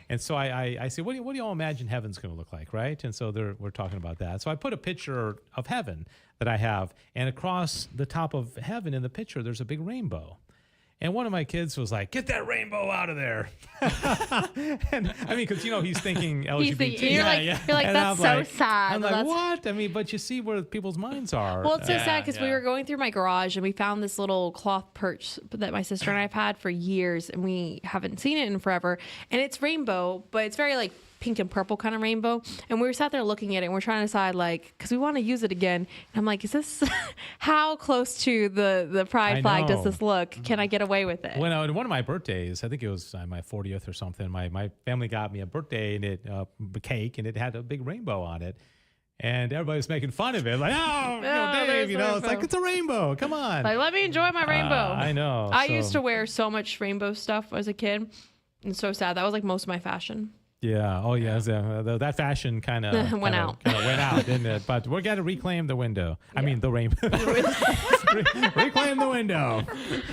Speaker 16: And so I said, what do you all imagine heaven's going to look like, right? And so we're talking about that. So I put a picture of heaven that I have, and across the top of heaven in the picture, there's a big rainbow. And one of my kids was like, "Get that rainbow out of there!" And I mean, because he's thinking LGBT.
Speaker 17: You're like,
Speaker 16: And
Speaker 17: that's
Speaker 16: I'm
Speaker 17: so sad.
Speaker 16: I'm like,
Speaker 17: That's-
Speaker 16: what? I mean, but you see where people's minds are.
Speaker 17: Well, it's so sad
Speaker 18: Yeah,
Speaker 17: because we
Speaker 18: yeah.
Speaker 17: were going through my garage and we found this little cloth perch that my sister and I have had for years, and we haven't seen it in forever. And it's rainbow, but it's very like pink and purple kind of rainbow. And we were sat there looking at it, and we're trying to decide, like, because we want to use it again. And I'm like, is this how close to the pride
Speaker 16: I
Speaker 17: flag does
Speaker 16: know.
Speaker 17: this look? Can I get away with it?
Speaker 16: When one of my birthdays, I think it was my 40th or something, my family got me a birthday and a cake, and it had a big rainbow on it. And everybody's making fun of it. Like, oh, Dave, it's like, it's a rainbow. Come on.
Speaker 19: Like, let me enjoy my rainbow.
Speaker 16: I know.
Speaker 19: I used to wear so much rainbow stuff as a kid. It's so sad. That was like most of my fashion.
Speaker 16: Yeah. Oh, yeah. That fashion kind of
Speaker 19: went out,
Speaker 16: didn't it? But we're going to reclaim the window. I mean, the rainbow. Reclaim the window.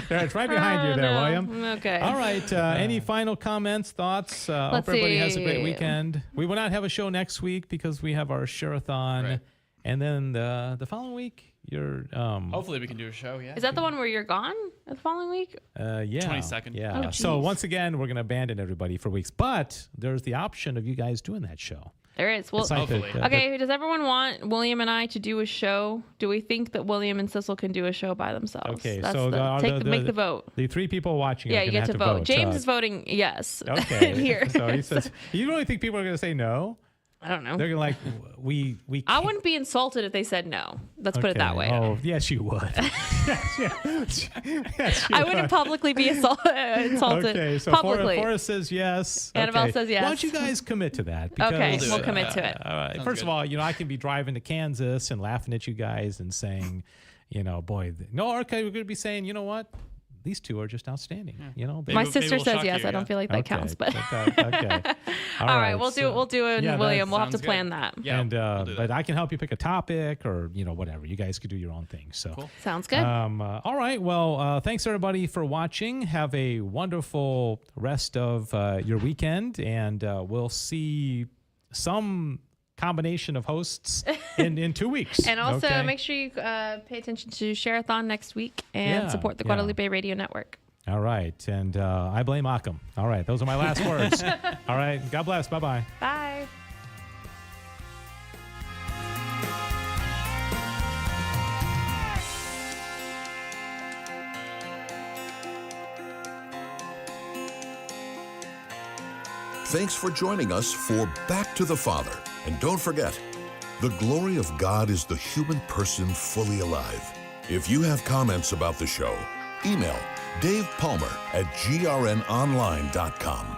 Speaker 16: There, it's right behind you there, William.
Speaker 19: Okay.
Speaker 16: All right. Any final comments, thoughts? Hope everybody has a great weekend. We will not have a show next week because we have our Share-a-thon. Right. And then the following week, you're...
Speaker 18: hopefully we can do a show, yeah.
Speaker 19: Is that the one where you're gone the following week?
Speaker 16: Yeah.
Speaker 18: 22nd.
Speaker 16: Yeah.
Speaker 19: Oh,
Speaker 16: so once again, we're going to abandon everybody for weeks. But there's the option of you guys doing that show.
Speaker 19: There is. Well,
Speaker 16: like
Speaker 19: okay, does everyone want William and I to do a show? Do we think that William and Sissel can do a show by themselves?
Speaker 16: Okay,
Speaker 19: that's
Speaker 16: so
Speaker 19: make the vote.
Speaker 16: The 3 people watching
Speaker 19: yeah,
Speaker 16: are
Speaker 19: you
Speaker 16: going
Speaker 19: get
Speaker 16: to
Speaker 19: vote. James is voting yes.
Speaker 16: Okay.
Speaker 19: Here.
Speaker 16: So he says, you really think people are going to say no?
Speaker 19: I don't know.
Speaker 16: They're gonna like we.
Speaker 19: I wouldn't be insulted if they said no. Let's put it that way.
Speaker 16: Oh, yes, you would. yes,
Speaker 19: I wouldn't publicly be insulted.
Speaker 16: Okay, so
Speaker 19: publicly.
Speaker 16: Forrest says yes.
Speaker 19: Annabelle says yes.
Speaker 16: Why don't you guys commit to that? Because,
Speaker 19: okay, we'll commit to it.
Speaker 16: All right. First of all, I can be driving to Kansas and laughing at you guys and saying, boy, no, okay, we're gonna be saying, you know what? These 2 are just outstanding.
Speaker 19: My sister says yes. I don't feel like that counts, but
Speaker 16: okay.
Speaker 19: All right, we'll do it.
Speaker 16: Yeah,
Speaker 19: William, we'll have to plan that.
Speaker 16: Yeah, and but I can help you pick a topic or whatever. You guys could do your own thing. So
Speaker 19: cool. Sounds good.
Speaker 16: All right. Well, thanks everybody for watching. Have a wonderful rest of your weekend, and we'll see some combination of hosts in 2 weeks.
Speaker 19: And also make sure you pay attention to Share-a-thon next week and support the Guadalupe Radio Network.
Speaker 16: All right. And I blame Occam. All right. Those are my last words. All right. God bless. Bye-bye.
Speaker 19: Bye.
Speaker 8: Thanks for joining us for Back to the Father. And don't forget, the glory of God is the human person fully alive. If you have comments about the show, email Dave Palmer at grnonline.com.